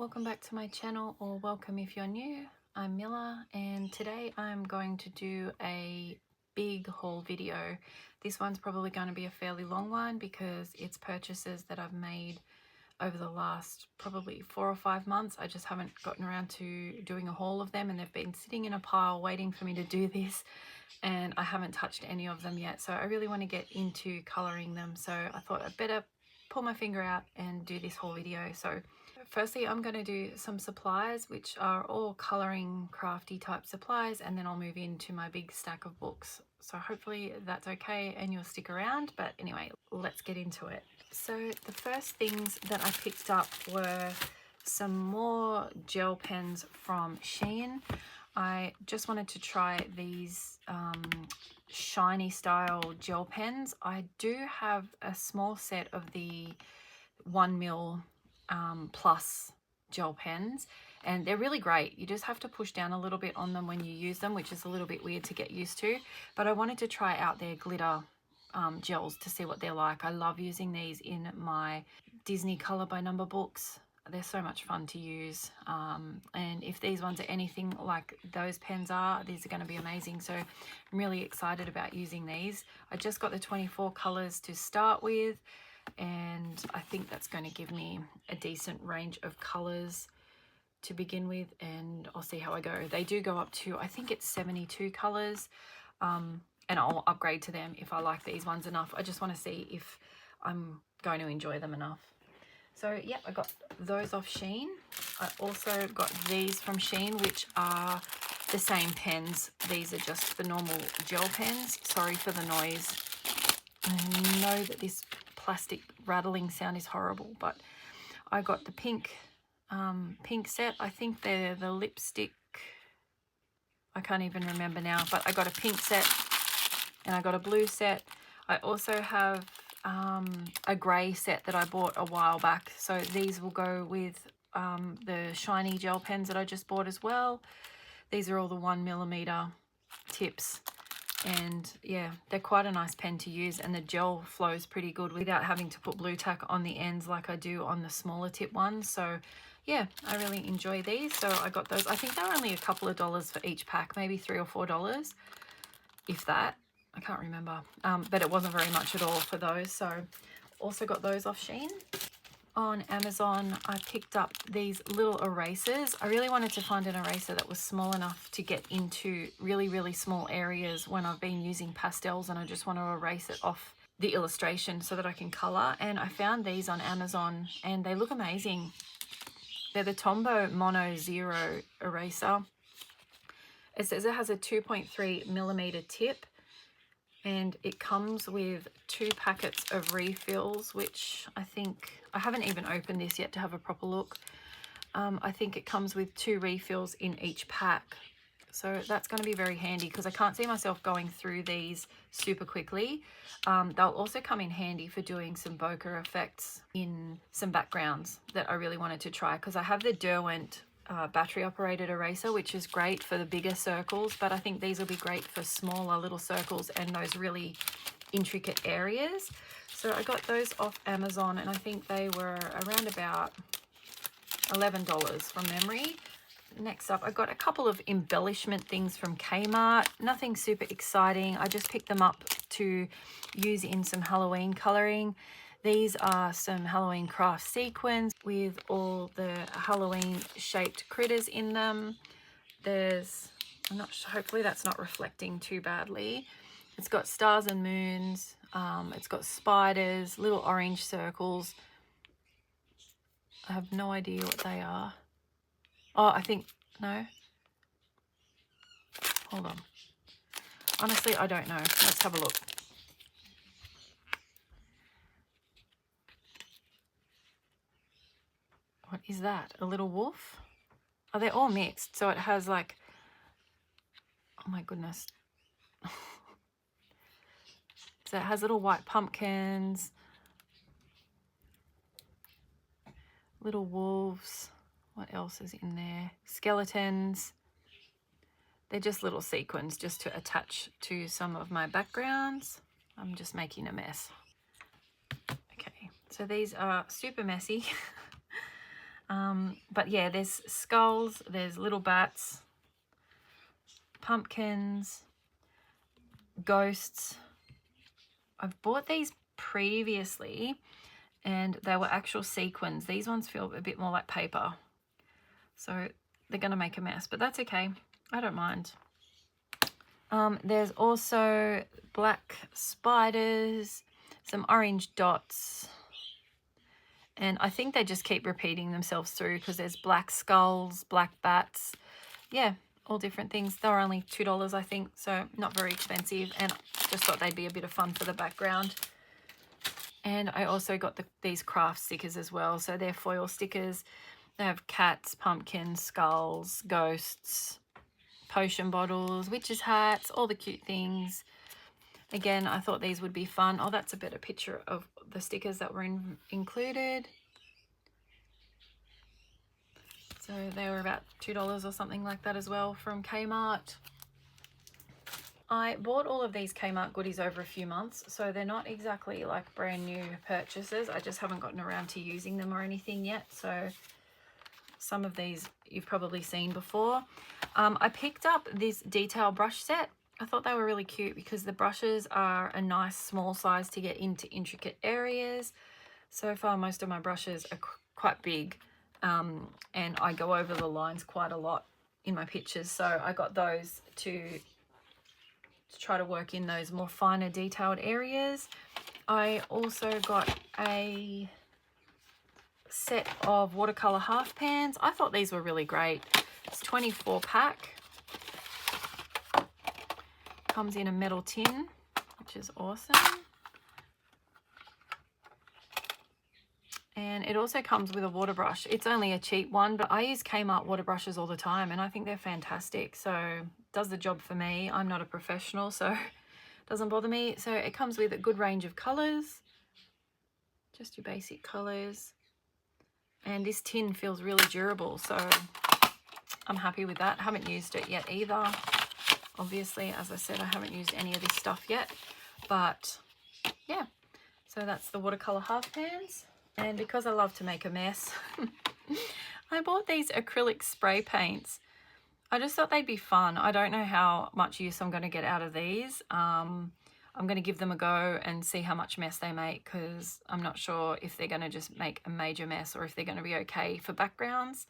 Welcome back to my channel, or welcome if you're new. I'm Miller and today I'm going to do a big haul video. This one's probably going to be a fairly long one because it's purchases that I've made over the last probably 4 or 5 months. I just haven't gotten around to doing a haul of them and they've been sitting in a pile waiting for me to do this, and I haven't touched any of them yet. So I really want to get into colouring them, so I thought I'd better pull my finger out and do this whole video. So firstly, I'm going to do some supplies, which are all colouring crafty type supplies, and then I'll move into my big stack of books. So hopefully that's okay and you'll stick around. But anyway, let's get into it. So the first things that I picked up were some more gel pens from Shein. I just wanted to try these shiny style gel pens. I do have a small set of the 1mm plus gel pens, and they're really great. You just have to push down a little bit on them when you use them, which is a little bit weird to get used to, but I wanted to try out their glitter gels to see what they're like. I love using these in my Disney Color by Number books. They're so much fun to use, and if these ones are anything like those pens are, these are going to be amazing. So I'm really excited about using these. I just got the 24 colors to start with, and I think that's going to give me a decent range of colors to begin with, and I'll see how I go. They do go up to, I think it's 72 colors, and I'll upgrade to them if I like these ones enough. I just want to see if I'm going to enjoy them enough. So yeah, I got those off Shein. I also got these from Shein, which are the same pens. These are just the normal gel pens. Sorry for the noise. I know that this plastic rattling sound is horrible, but I got the pink set. I think they're the lipstick. I can't even remember now, but I got a pink set and I got a blue set. I also have a grey set that I bought a while back, so these will go with the shiny gel pens that I just bought as well. These are all the 1mm tips, and yeah, they're quite a nice pen to use, and the gel flows pretty good without having to put blue tack on the ends like I do on the smaller tip ones. So yeah, I really enjoy these. So I got those. I think they're only a couple of dollars for each pack, maybe $3 or $4, if that. I can't remember, but it wasn't very much at all for those. So also got those off Shein. On Amazon, I picked up these little erasers. I really wanted to find an eraser that was small enough to get into really, really small areas when I've been using pastels and I just want to erase it off the illustration so that I can color. And I found these on Amazon and they look amazing. They're the Tombow Mono Zero eraser. It says it has a 2.3mm tip, and it comes with 2 packets of refills, which I think, I haven't even opened this yet to have a proper look. I think it comes with 2 refills in each pack. So that's going to be very handy because I can't see myself going through these super quickly. They'll also come in handy for doing some bokeh effects in some backgrounds that I really wanted to try, because I have the Derwent battery operated eraser, which is great for the bigger circles, but I think these will be great for smaller little circles and those really intricate areas. So I got those off Amazon and I think they were around about $11 from memory. Next up, I got a couple of embellishment things from Kmart. Nothing super exciting. I just picked them up to use in some Halloween colouring. These are some Halloween craft sequins with all the Halloween shaped critters in them. There's, I'm not sure, hopefully that's not reflecting too badly. It's got stars and moons. It's got spiders, little orange circles. I have no idea what they are. Oh, I think, no. Hold on. Honestly, I don't know. Let's have a look. What is that? A little wolf? Oh, they're all mixed. So it has like, oh my goodness. So it has little white pumpkins, little wolves. What else is in there? Skeletons. They're just little sequins just to attach to some of my backgrounds. I'm just making a mess. Okay, so these are super messy. But yeah, there's skulls, there's little bats, pumpkins, ghosts. I've bought these previously and they were actual sequins. These ones feel a bit more like paper, so they're gonna make a mess, but that's okay. I don't mind. There's also black spiders, some orange dots, and I think they just keep repeating themselves through because there's black skulls, black bats, yeah, all different things. They were only $2, I think, so not very expensive, and just thought they'd be a bit of fun for the background. And I also got these craft stickers as well, so they're foil stickers. They have cats, pumpkins, skulls, ghosts, potion bottles, witches' hats, all the cute things. Again, I thought these would be fun. Oh, that's a better picture of the stickers that were included. So they were about $2 or something like that as well from Kmart. I bought all of these Kmart goodies over a few months, so they're not exactly like brand new purchases. I just haven't gotten around to using them or anything yet, so some of these you've probably seen before. I picked up this detail brush set. I thought they were really cute because the brushes are a nice small size to get into intricate areas. So far, most of my brushes are quite big, and I go over the lines quite a lot in my pictures. So I got those to try to work in those more finer detailed areas. I also got a set of watercolor half pans. I thought these were really great. It's 24 pack. Comes in a metal tin, which is awesome. And it also comes with a water brush. It's only a cheap one, but I use Kmart water brushes all the time and I think they're fantastic. So does the job for me. I'm not a professional, so it doesn't bother me. So it comes with a good range of colors, just your basic colors. And this tin feels really durable, so I'm happy with that. Haven't used it yet either. Obviously, as I said, I haven't used any of this stuff yet, but yeah. So that's the watercolor half pans. And because I love to make a mess, I bought these acrylic spray paints. I just thought they'd be fun. I don't know how much use I'm going to get out of these. I'm going to give them a go and see how much mess they make, because I'm not sure if they're going to just make a major mess or if they're going to be okay for backgrounds.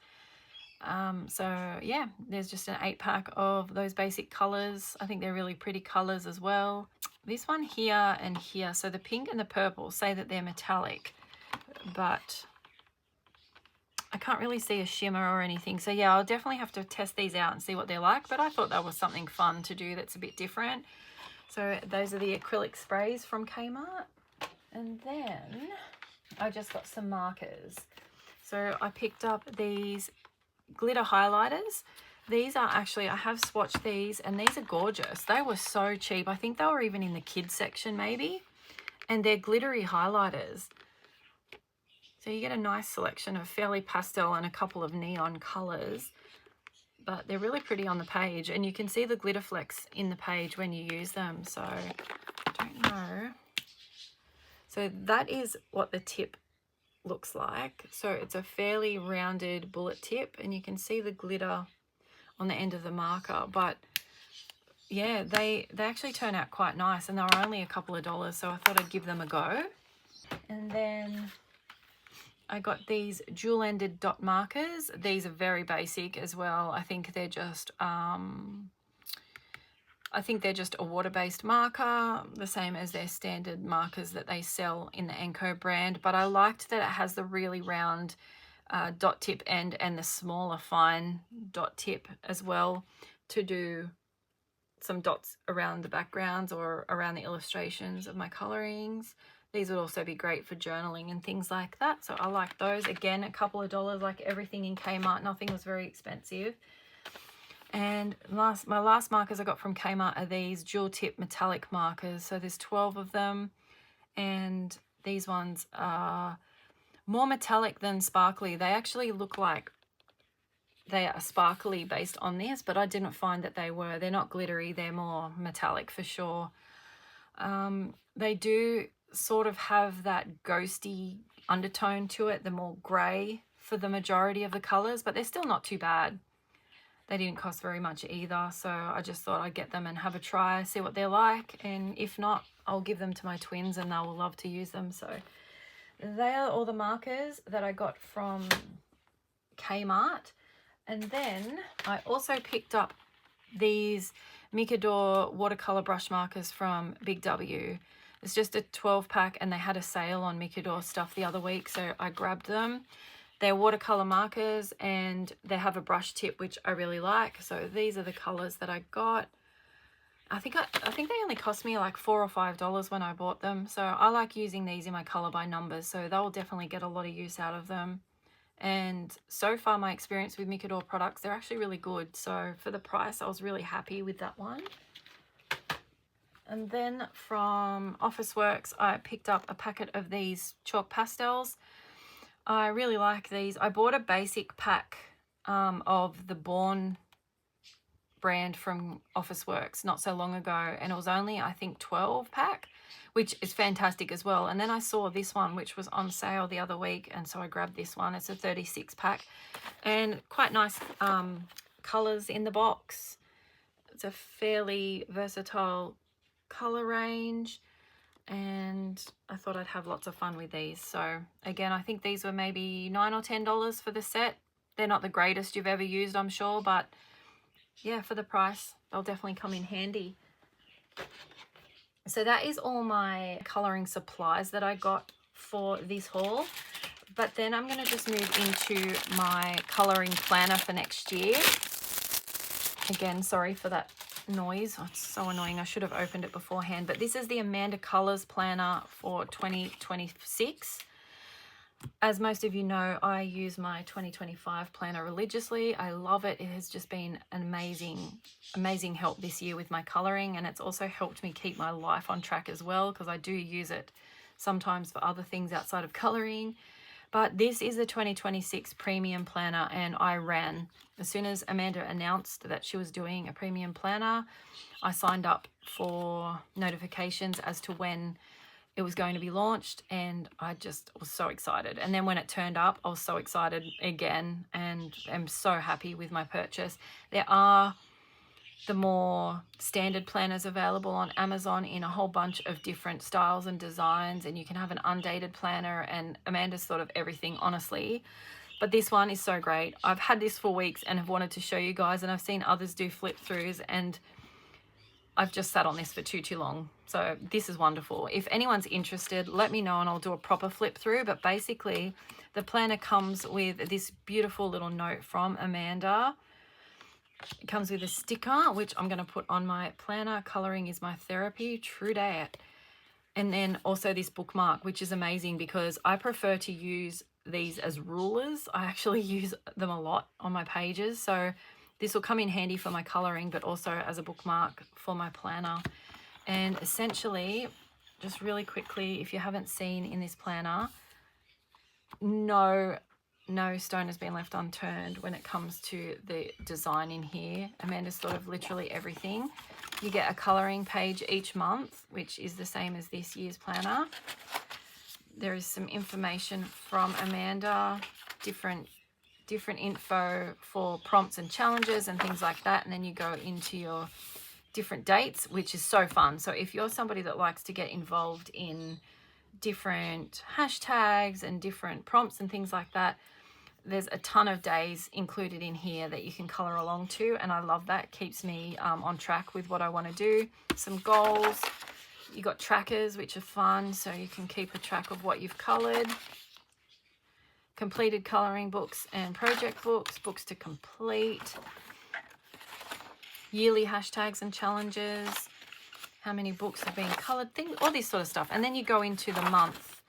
So yeah, there's just an 8-pack of those basic colors. I think they're really pretty colors as well. This one here and here, so the pink and the purple say that they're metallic, but I can't really see a shimmer or anything. So yeah, I'll definitely have to test these out and see what they're like, but I thought that was something fun to do that's a bit different. So those are the acrylic sprays from Kmart. And then I just got some markers. So I picked up these glitter highlighters. These are actually, I have swatched these and these are gorgeous. They were so cheap. I think they were even in the kids section maybe. And they're glittery highlighters. So you get a nice selection of fairly pastel and a couple of neon colors, but they're really pretty on the page, and you can see the glitter flecks in the page when you use them. So I don't know. So that is what the tip looks like. So it's a fairly rounded bullet tip, and you can see the glitter on the end of the marker, but yeah, they actually turn out quite nice, and they were only a couple of dollars, so I thought I'd give them a go. And then I got these dual-ended dot markers. These are very basic as well. I think they're just a water-based marker, the same as their standard markers that they sell in the Enco brand. But I liked that it has the really round dot tip end and the smaller fine dot tip as well to do some dots around the backgrounds or around the illustrations of my colorings. These would also be great for journaling and things like that. So I like those. Again, a couple of dollars, like everything in Kmart. Nothing was very expensive. And my last markers I got from Kmart are these dual tip metallic markers. So there's 12 of them. And these ones are more metallic than sparkly. They actually look like they are sparkly based on this, but I didn't find that they were. They're not glittery. They're more metallic for sure. They do sort of have that ghosty undertone to it, the more grey for the majority of the colors, but they're still not too bad. They didn't cost very much either, so I just thought I'd get them and have a try, see what they're like, and if not, I'll give them to my twins and they'll love to use them. So they are all the markers that I got from Kmart. And then I also picked up these Mikador watercolor brush markers from Big W. It's just a 12 pack and they had a sale on Mikador stuff the other week, so I grabbed them. They're watercolor markers and they have a brush tip, which I really like. So these are the colors that I got. I think they only cost me like $4 or $5 when I bought them. So I like using these in my color by numbers, so they'll definitely get a lot of use out of them. And so far my experience with Mikador products, they're actually really good. So for the price, I was really happy with that one. And then from Officeworks, I picked up a packet of these chalk pastels. I really like these. I bought a basic pack of the Born brand from Officeworks not so long ago, and it was only, I think, 12 pack, which is fantastic as well. And then I saw this one, which was on sale the other week, and so I grabbed this one. It's a 36 pack and quite nice colors in the box. It's a fairly versatile color range, and I thought I'd have lots of fun with these. So again, I think these were maybe $9 or $10 for the set. They're not the greatest you've ever used, I'm sure, but yeah, for the price, they'll definitely come in handy. So that is all my coloring supplies that I got for this haul. But then I'm going to just move into my coloring planner for next year. Again, sorry for that noise. Oh, it's so annoying. I should have opened it beforehand. But this is the Amanda Colors Planner for 2026. As most of you know, I use my 2025 planner religiously. I love it. It has just been an amazing help this year with my coloring, and it's also helped me keep my life on track as well, because I do use it sometimes for other things outside of coloring. But this is the 2026 premium planner, and I ran. As soon as Amanda announced that she was doing a premium planner, I signed up for notifications as to when it was going to be launched, and I just was so excited. And then when it turned up, I was so excited again, and I'm so happy with my purchase. There are the more standard planners available on Amazon in a whole bunch of different styles and designs, and you can have an undated planner, and Amanda's thought of everything, honestly. But this one is so great. I've had this for weeks and have wanted to show you guys, and I've seen others do flip throughs, and I've just sat on this for too long. So this is wonderful. If anyone's interested, let me know and I'll do a proper flip through. But basically, the planner comes with this beautiful little note from Amanda. It comes with a sticker, which I'm going to put on my planner. Coloring is my therapy, true dat. And then also this bookmark, which is amazing because I prefer to use these as rulers. I actually use them a lot on my pages. So this will come in handy for my coloring, but also as a bookmark for my planner. And essentially, just really quickly, if you haven't seen in this planner, no stone has been left unturned when it comes to the design in here. Amanda's thought of literally everything. You get a coloring page each month, which is the same as this year's planner. There is some information from Amanda, different info for prompts and challenges and things like that, and then you go into your different dates, which is so fun. So if you're somebody that likes to get involved in different hashtags and different prompts and things like that, there's a ton of days included in here that you can color along to, and I love that. It keeps me on track with what I want to do. Some goals. You got trackers, which are fun, so you can keep a track of what you've colored. Completed coloring books and project books, books to complete, yearly hashtags and challenges, how many books have been colored, things, all this sort of stuff. And then you go into the month,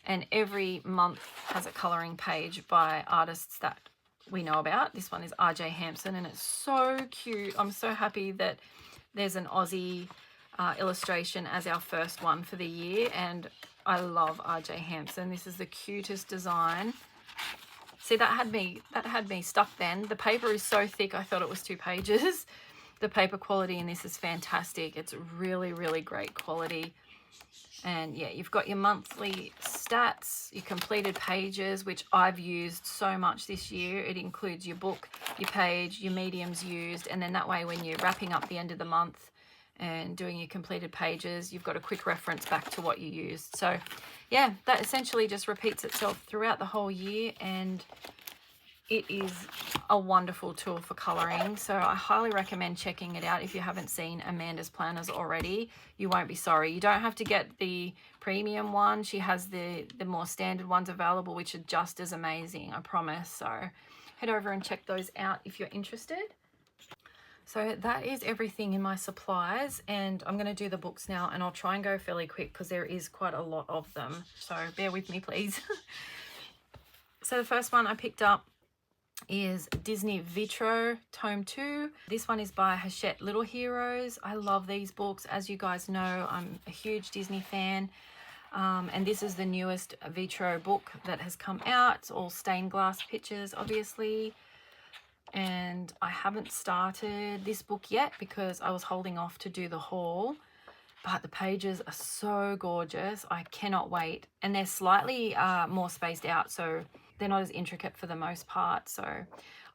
and every month has a coloring page by artists that we know about. This one is RJ Hampson, and it's so cute. I'm so happy that there's an Aussie illustration as our first one for the year, and I love RJ Hampson. This is the cutest design. See, that had me stuck then. The paper is so thick, I thought it was 2 pages. The paper quality in this is fantastic. It's really, really great quality. And yeah, you've got your monthly stats, your completed pages, which I've used so much this year. It includes your book, your page, your mediums used, and then that way when you're wrapping up the end of the month and doing your completed pages, you've got a quick reference back to what you used. So yeah, that essentially just repeats itself throughout the whole year, and it is a wonderful tool for colouring. So I highly recommend checking it out if you haven't seen Amanda's planners already. You won't be sorry. You don't have to get the premium one. She has the more standard ones available, which are just as amazing, I promise. So head over and check those out if you're interested. So that is everything in my supplies, and I'm going to do the books now, and I'll try and go fairly quick because there is quite a lot of them. So bear with me, please. So the first one I picked up is Disney Vitro Tome 2. This one is by Hachette Little Heroes. I love these books. As you guys know, I'm a huge Disney fan. And this is the newest Vitro book that has come out. It's all stained glass pictures, obviously. And I haven't started this book yet because I was holding off to do the haul. But the pages are so gorgeous. I cannot wait. And they're slightly more spaced out, so they're not as intricate for the most part. So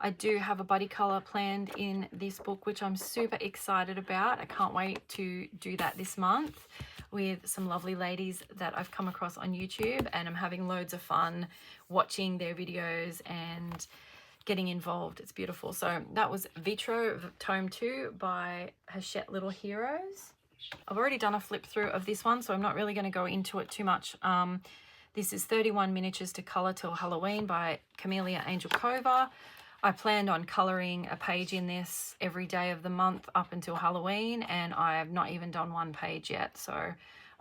I do have a buddy color planned in this book, which I'm super excited about. I can't wait to do that this month with some lovely ladies that I've come across on YouTube, and I'm having loads of fun watching their videos and getting involved. It's beautiful. So that was Vitro Tome 2 by Hachette Little Heroes. I've already done a flip through of this one, so I'm not really going to go into it too much. This is 31 Miniatures to Colour Till Halloween by Camellia Angel Cova. I planned on colouring a page in this every day of the month up until Halloween, and I have not even done one page yet. So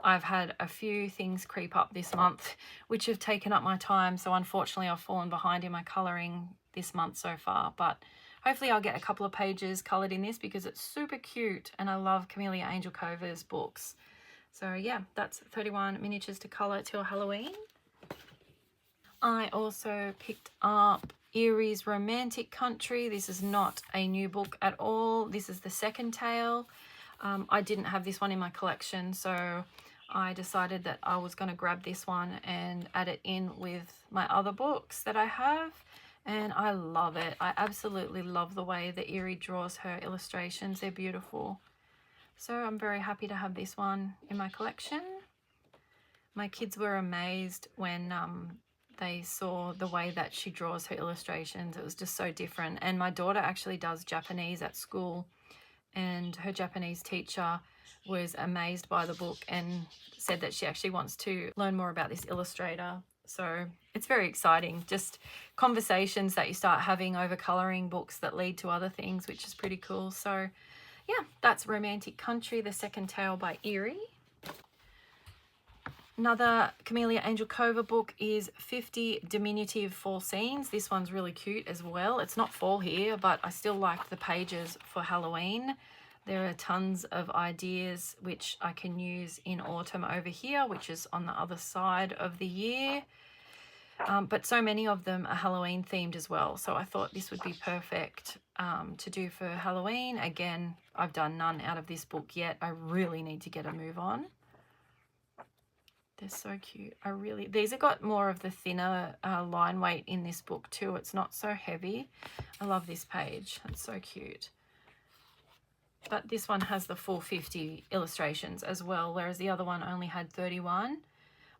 I've had a few things creep up this month, which have taken up my time. So unfortunately, I've fallen behind in my colouring this month so far. But hopefully I'll get a couple of pages coloured in this because it's super cute, and I love Camellia Angel Cova's books. So yeah, that's 31 Miniatures to Colour Till Halloween. I also picked up Erie's Romantic Country. This is not a new book at all. This is the second tale. I didn't have this one in my collection, so I decided that I was going to grab this one and add it in with my other books that I have. And I love it. I absolutely love the way that Eriy draws her illustrations. They're beautiful. So I'm very happy to have this one in my collection. My kids were amazed when they saw the way that she draws her illustrations. It was just so different. And my daughter actually does Japanese at school, and her Japanese teacher was amazed by the book and said that she actually wants to learn more about this illustrator. So it's very exciting, just conversations that you start having over colouring books that lead to other things, which is pretty cool. So yeah, that's Romantic Country, the second tale by Eriy. Another Camellia Angel Cova book is 50 Diminutive Fall Scenes. This one's really cute as well. It's not fall here, but I still like the pages for Halloween. There are tons of ideas which I can use in autumn over here, which is on the other side of the year. But so many of them are Halloween themed as well. So I thought this would be perfect to do for Halloween. Again, I've done none out of this book yet. I really need to get a move on. They're so cute. These have got more of the thinner line weight in this book too. It's not so heavy. I love this page. It's so cute. But this one has the full 50 illustrations as well, whereas the other one only had 31.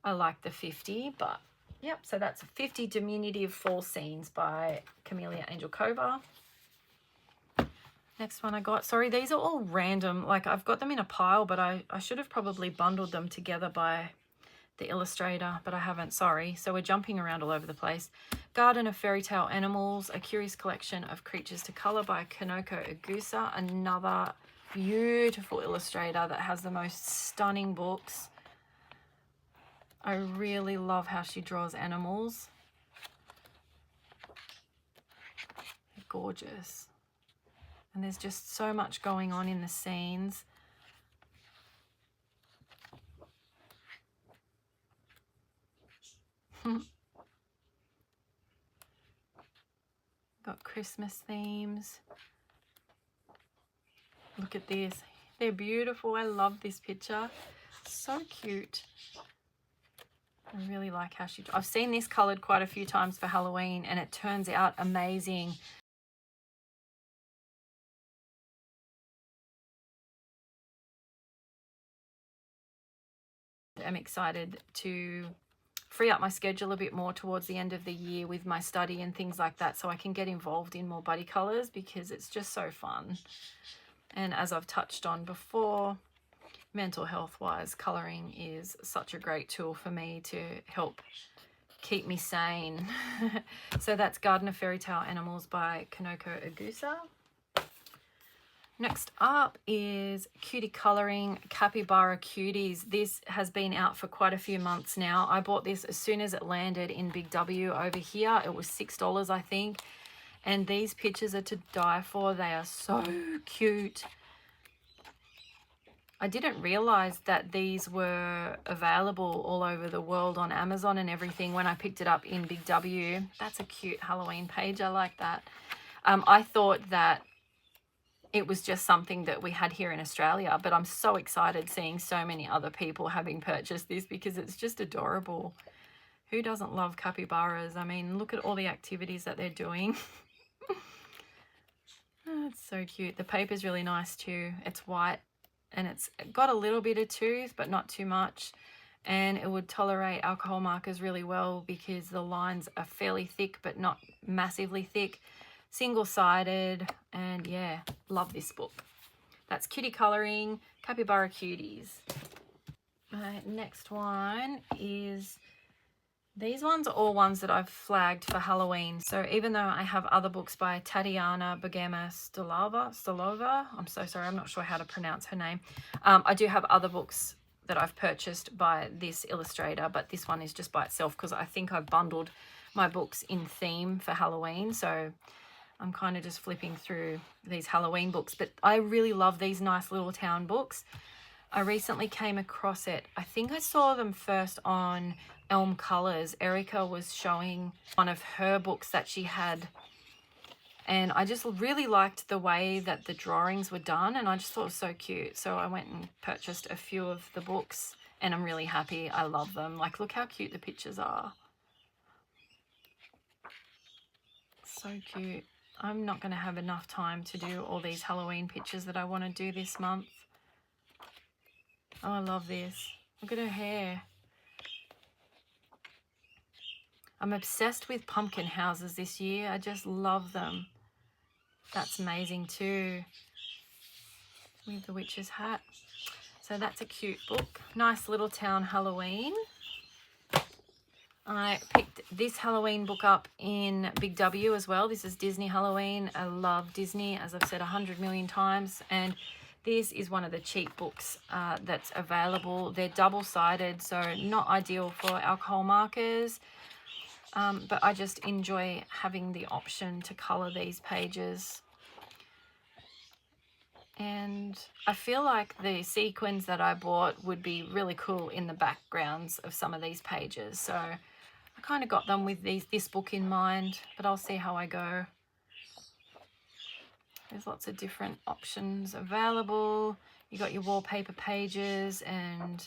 I like the 50, but yep, so that's 50 Diminutive Fall Scenes by Camellia Angel Cova. Next one I got, sorry, these are all random. Like I've got them in a pile, but I should have probably bundled them together by the illustrator, but I haven't, sorry. So we're jumping around all over the place. Garden of Fairy Tale Animals, a curious collection of creatures to colour by Kanoko Agusa, another beautiful illustrator that has the most stunning books. I really love how she draws animals. They're gorgeous. And there's just so much going on in the scenes. Got Christmas themes. Look at this. They're beautiful. I love this picture. So cute. I really like how she... I've seen this coloured quite a few times for Halloween and it turns out amazing. I'm excited to free up my schedule a bit more towards the end of the year with my study and things like that, so I can get involved in more buddy colours because it's just so fun. And as I've touched on before, mental health wise, colouring is such a great tool for me to help keep me sane. So that's Garden of Fairy Tale Animals by Kanoko Agusa. Next up is Cutie Colouring Capybara Cuties. This has been out for quite a few months now. I bought this as soon as it landed in Big W over here. It was $6, I think. And these pictures are to die for. They are so cute. I didn't realise that these were available all over the world on Amazon and everything when I picked it up in Big W. That's a cute Halloween page. I like that. I thought that it was just something that we had here in Australia, but I'm so excited seeing so many other people having purchased this because it's just adorable. Who doesn't love capybaras? I mean, look at all the activities that they're doing. Oh, it's so cute. The paper's really nice too. It's white and it's got a little bit of tooth, but not too much. And it would tolerate alcohol markers really well because the lines are fairly thick, but not massively thick. Single-sided, and yeah, love this book. That's Cutie Colouring Capybara Cuties. Next one is, these ones are all ones that I've flagged for Halloween. So even though I have other books by Tatiana Stalova, I'm so sorry, I'm not sure how to pronounce her name. I do have other books that I've purchased by this illustrator, but this one is just by itself because I think I've bundled my books in theme for Halloween. So I'm kind of just flipping through these Halloween books, but I really love these nice little town books. I recently came across it. I think I saw them first on Elm Colours. Erica was showing one of her books that she had, and I just really liked the way that the drawings were done, and I just thought it was so cute. So I went and purchased a few of the books, and I'm really happy. I love them. Like, look how cute the pictures are. So cute. I'm not going to have enough time to do all these Halloween pictures that I want to do this month. Oh, I love this. Look at her hair. I'm obsessed with pumpkin houses this year. I just love them. That's amazing too. With the witch's hat. So that's a cute book. Nice little town Halloween. I picked this Halloween book up in Big W as well. This is Disney Halloween. I love Disney, as I've said 100 million times. And this is one of the cheap books that's available. They're double-sided, so not ideal for alcohol markers. But I just enjoy having the option to colour these pages. And I feel like the sequins that I bought would be really cool in the backgrounds of some of these pages. So I kind of got them with this book in mind, but I'll see how I go. There's lots of different options available. You got your wallpaper pages and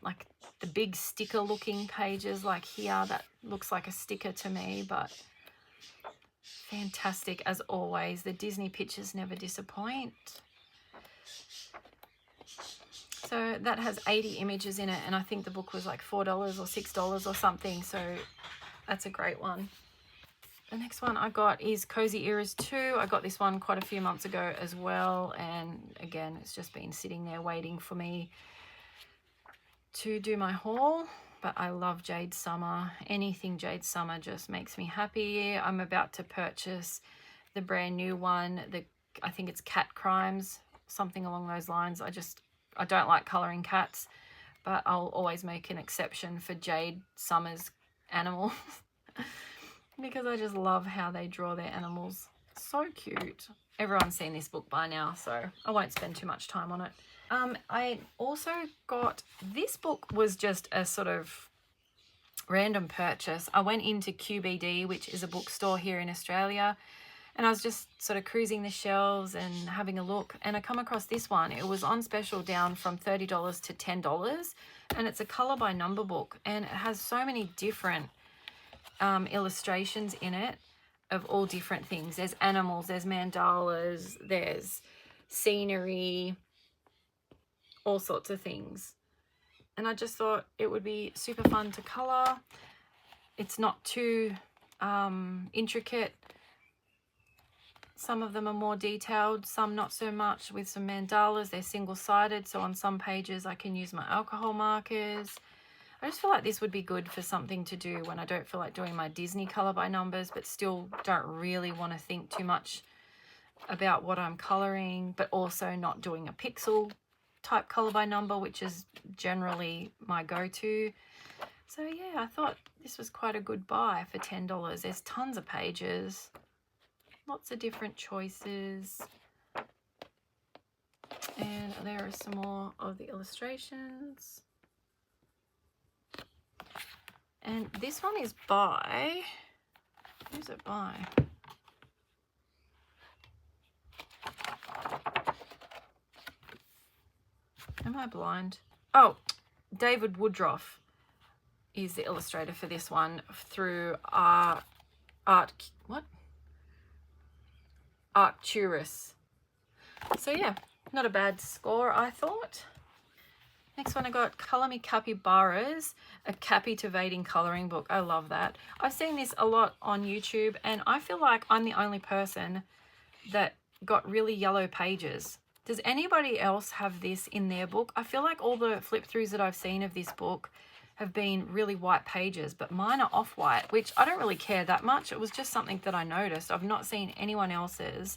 like the big sticker looking pages like here. That looks like a sticker to me, but fantastic as always. The Disney pictures never disappoint. So that has 80 images in it, and I think the book was like $4 or $6 or something, so that's a great one. The next one I got is Cozy Eras 2. I got this one quite a few months ago as well, and again, it's just been sitting there waiting for me to do my haul. But I love Jade Summer. Anything Jade Summer just makes me happy. I'm about to purchase the brand new one. I think it's Cat Crimes, something along those lines. I don't like colouring cats, but I'll always make an exception for Jade Summer's animals because I just love how they draw their animals. So cute. Everyone's seen this book by now, so I won't spend too much time on it. I also got, this book was just a sort of random purchase. I went into QBD, which is a bookstore here in Australia, And I was just sort of cruising the shelves and having a look, and I come across this one. It was on special down from $30 to $10, and it's a color by number book, and it has so many different illustrations in it of all different things. There's animals, there's mandalas, there's scenery, all sorts of things. And I just thought it would be super fun to color. It's not too intricate. Some of them are more detailed, some not so much, with some mandalas. They're single-sided, so on some pages I can use my alcohol markers. I just feel like this would be good for something to do when I don't feel like doing my Disney color by numbers, but still don't really want to think too much about what I'm coloring, but also not doing a pixel type color by number, which is generally my go-to. So yeah, I thought this was quite a good buy for $10. There's tons of pages, lots of different choices, and there are some more of the illustrations. And this one is by, who's it by? Am I blind? Oh, David Woodruff is the illustrator for this one through Arcturus. So yeah, not a bad score, I thought. Next one I got Color Me Capybaras, a captivating coloring book. I love that. I've seen this a lot on YouTube, and I feel like I'm the only person that got really yellow pages. Does anybody else have this in their book? I feel like all the flip throughs that I've seen of this book have been really white pages, but mine are off-white, which I don't really care that much. It was just something that I noticed. I've not seen anyone else's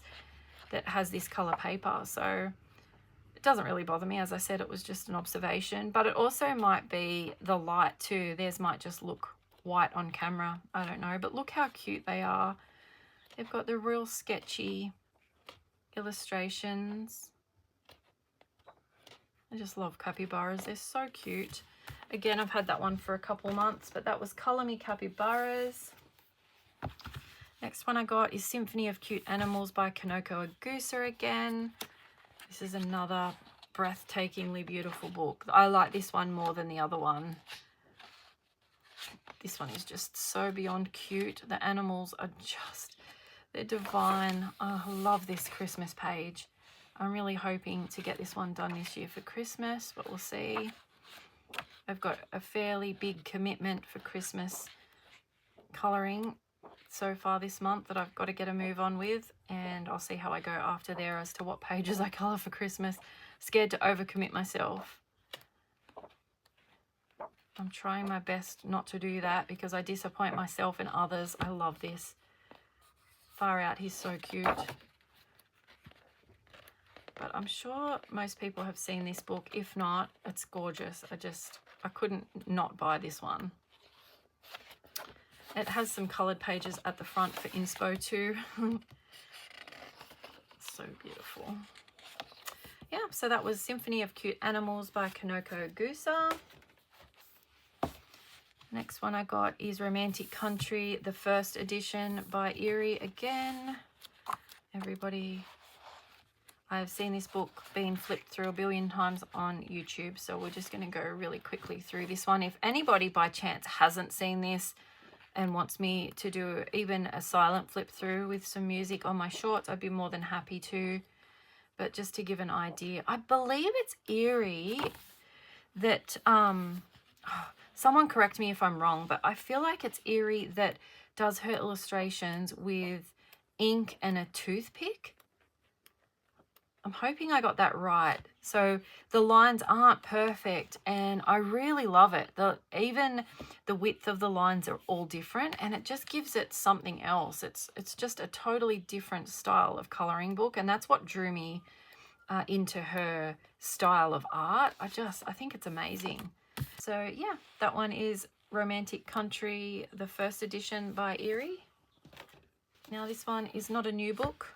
that has this color paper, so it doesn't really bother me. As I said, it was just an observation, but it also might be the light too. Theirs might just look white on camera. I don't know, but look how cute they are. They've got the real sketchy illustrations. I just love capybaras. They're so cute. Again, I've had that one for a couple months, but that was Color Me Capybaras. Next one I got is Symphony of Cute Animals by Kanoko Agusa again. This is another breathtakingly beautiful book. I like this one more than the other one. This one is just so beyond cute. The animals are just, they're divine. Oh, I love this Christmas page. I'm really hoping to get this one done this year for Christmas, but we'll see. I've got a fairly big commitment for Christmas colouring so far this month that I've got to get a move on with, and I'll see how I go after there as to what pages I colour for Christmas. Scared to overcommit myself. I'm trying my best not to do that because I disappoint myself and others. I love this. Far out, he's so cute. But I'm sure most people have seen this book. If not, it's gorgeous. I couldn't not buy this one. It has some coloured pages at the front for inspo too. So beautiful. Yeah, so that was Symphony of Cute Animals by Kanoko Agusa. Next one I got is Romantic Country, the first edition by Eriy again. Everybody, I've seen this book being flipped through a billion times on YouTube, so we're just going to go really quickly through this one. If anybody by chance hasn't seen this and wants me to do even a silent flip through with some music on my shorts, I'd be more than happy to. But just to give an idea, I believe it's Eriy that, someone correct me if I'm wrong, but I feel like it's Eriy that does her illustrations with ink and a toothpick. I'm hoping I got that right. So the lines aren't perfect and I really love it. Even the width of the lines are all different and it just gives it something else. It's just a totally different style of coloring book, and that's what drew me into her style of art. I think it's amazing. So yeah, that one is Romantic Country, the first edition by Eriy. Now this one is not a new book.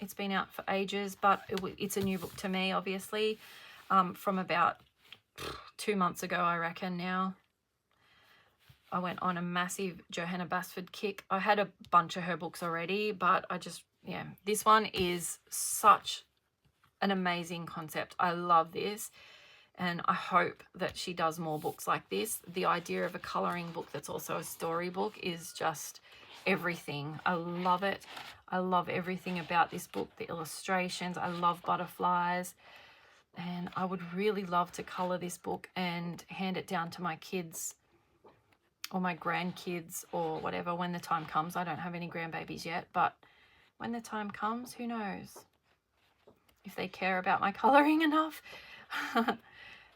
It's been out for ages, but it's a new book to me, obviously, from about 2 months ago, I reckon now. I went on a massive Johanna Basford kick. I had a bunch of her books already, but I just, yeah, this one is such an amazing concept. I love this, and I hope that she does more books like this. The idea of a colouring book that's also a storybook is just everything. I love it. I love everything about this book, the illustrations. I love butterflies, and I would really love to colour this book and hand it down to my kids or my grandkids or whatever when the time comes. I don't have any grandbabies yet, but when the time comes, who knows? If they care about my colouring enough,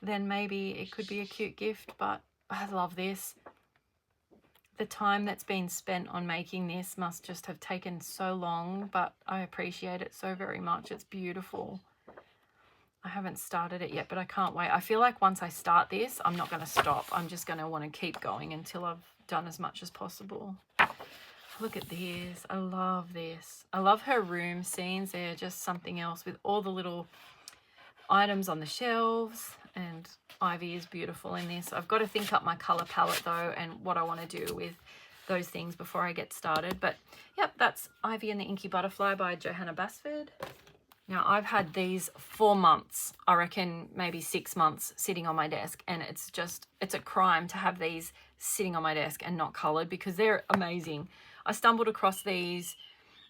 then maybe it could be a cute gift. But I love this. The time that's been spent on making this must just have taken so long, but I appreciate it so very much. It's beautiful. I haven't started it yet, but I can't wait. I feel like once I start this, I'm not going to stop. I'm just going to want to keep going until I've done as much as possible. Look at this. I love this. I love her room scenes. They're just something else with all the little items on the shelves, and Ivy is beautiful in this. I've got to think up my colour palette though and what I want to do with those things before I get started. But yep, that's Ivy and the Inky Butterfly by Johanna Basford. Now, I've had these for months, I reckon maybe 6 months sitting on my desk, and it's a crime to have these sitting on my desk and not coloured because they're amazing. I stumbled across these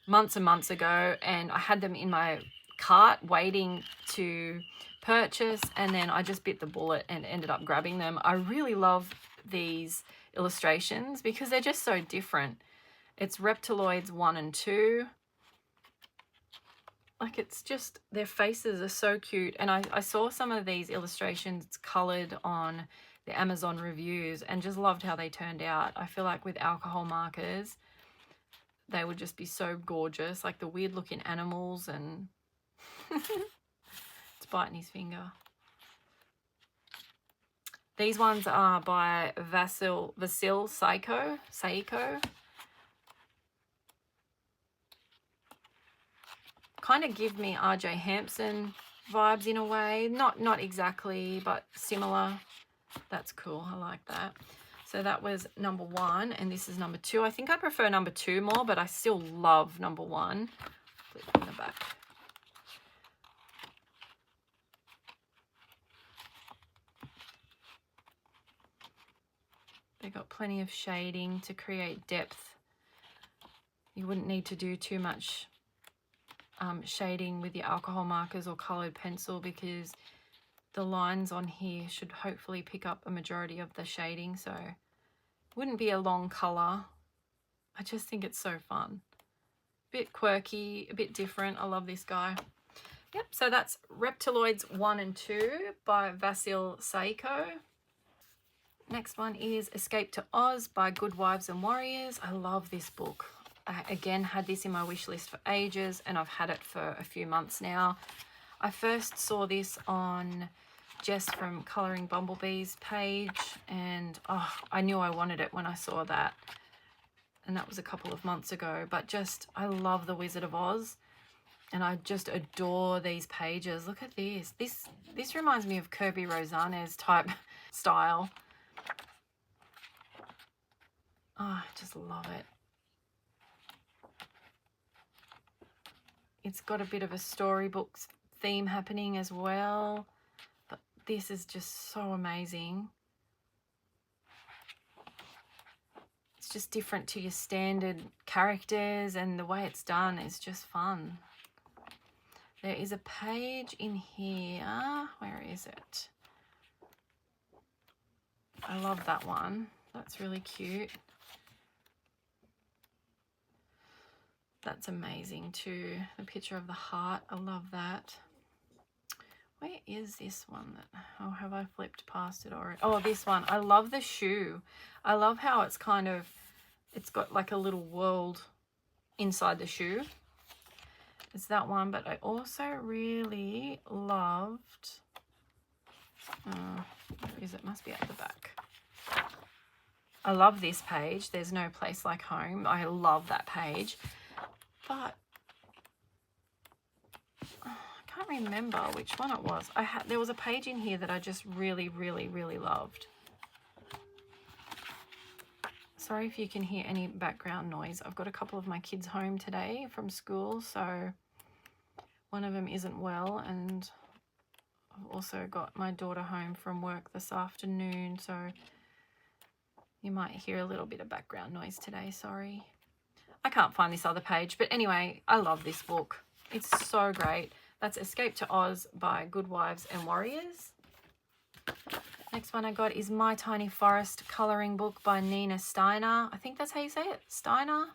months and months ago, and I had them in my cart waiting to purchase, and then I just bit the bullet and ended up grabbing them. I really love these illustrations because they're just so different. It's Reptiloids 1 and 2. Like, it's just, their faces are so cute. And I saw some of these illustrations coloured on the Amazon reviews and just loved how they turned out. I feel like with alcohol markers, they would just be so gorgeous. Like the weird looking animals, and it's biting his finger. These ones are by Vasil Saiko. Kind of give me RJ Hampson vibes in a way. Not exactly, but similar. That's cool. I like that. So that was number 1, and this is number 2. I think I prefer number 2 more, but I still love number 1. Flip in the back. They got plenty of shading to create depth. You wouldn't need to do too much shading with your alcohol markers or coloured pencil because the lines on here should hopefully pick up a majority of the shading, so it wouldn't be a long colour. I just think it's so fun. A bit quirky, a bit different. I love this guy. Yep, so that's Reptiloids 1 and 2 by Vasil Saiko. Next one is Escape to Oz by Good Wives and Warriors. I love this book. I, again, had this in my wish list for ages, and I've had it for a few months now. I first saw this on Jess from Colouring Bumblebees page, and oh, I knew I wanted it when I saw that. And that was a couple of months ago. But just, I love The Wizard of Oz, and I just adore these pages. Look at this. This reminds me of Kirby Rosanes type style. Oh, I just love it. It's got a bit of a storybook theme happening as well, but this is just so amazing. It's just different to your standard characters, and the way it's done is just fun. There is a page in here. Where is it? I love that one. That's really cute. That's amazing too. The picture of the heart. I love that. Where is this one? Oh, have I flipped past it already? Oh, this one. I love the shoe. I love how it's kind of, it's got like a little world inside the shoe. It's that one, but I also really loved, where is it? Must be at the back. I love this page. There's no place like home. I love that page. But I can't remember which one it was. There was a page in here that I just really, really, really loved. Sorry if you can hear any background noise. I've got a couple of my kids home today from school, so one of them isn't well, and I've also got my daughter home from work this afternoon, so you might hear a little bit of background noise today, sorry. I can't find this other page, but anyway, I love this book. It's so great. That's Escape to Oz by Good Wives and Warriors. Next one I got is My Tiny Forest colouring book by Nina Steiner. I think that's how you say it, Steiner.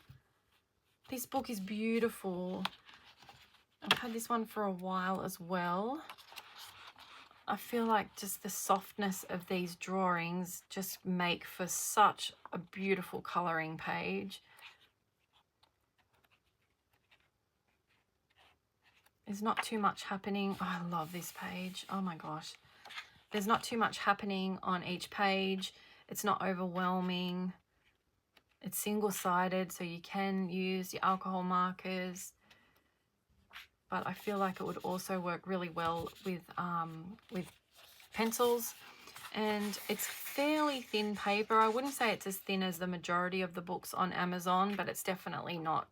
This book is beautiful. I've had this one for a while as well. I feel like just the softness of these drawings just make for such a beautiful colouring page. There's not too much happening. Oh, I love this page. Oh my gosh. There's not too much happening on each page. It's not overwhelming. It's single-sided, so you can use your alcohol markers. But I feel like it would also work really well with pencils. And it's fairly thin paper. I wouldn't say it's as thin as the majority of the books on Amazon, but it's definitely not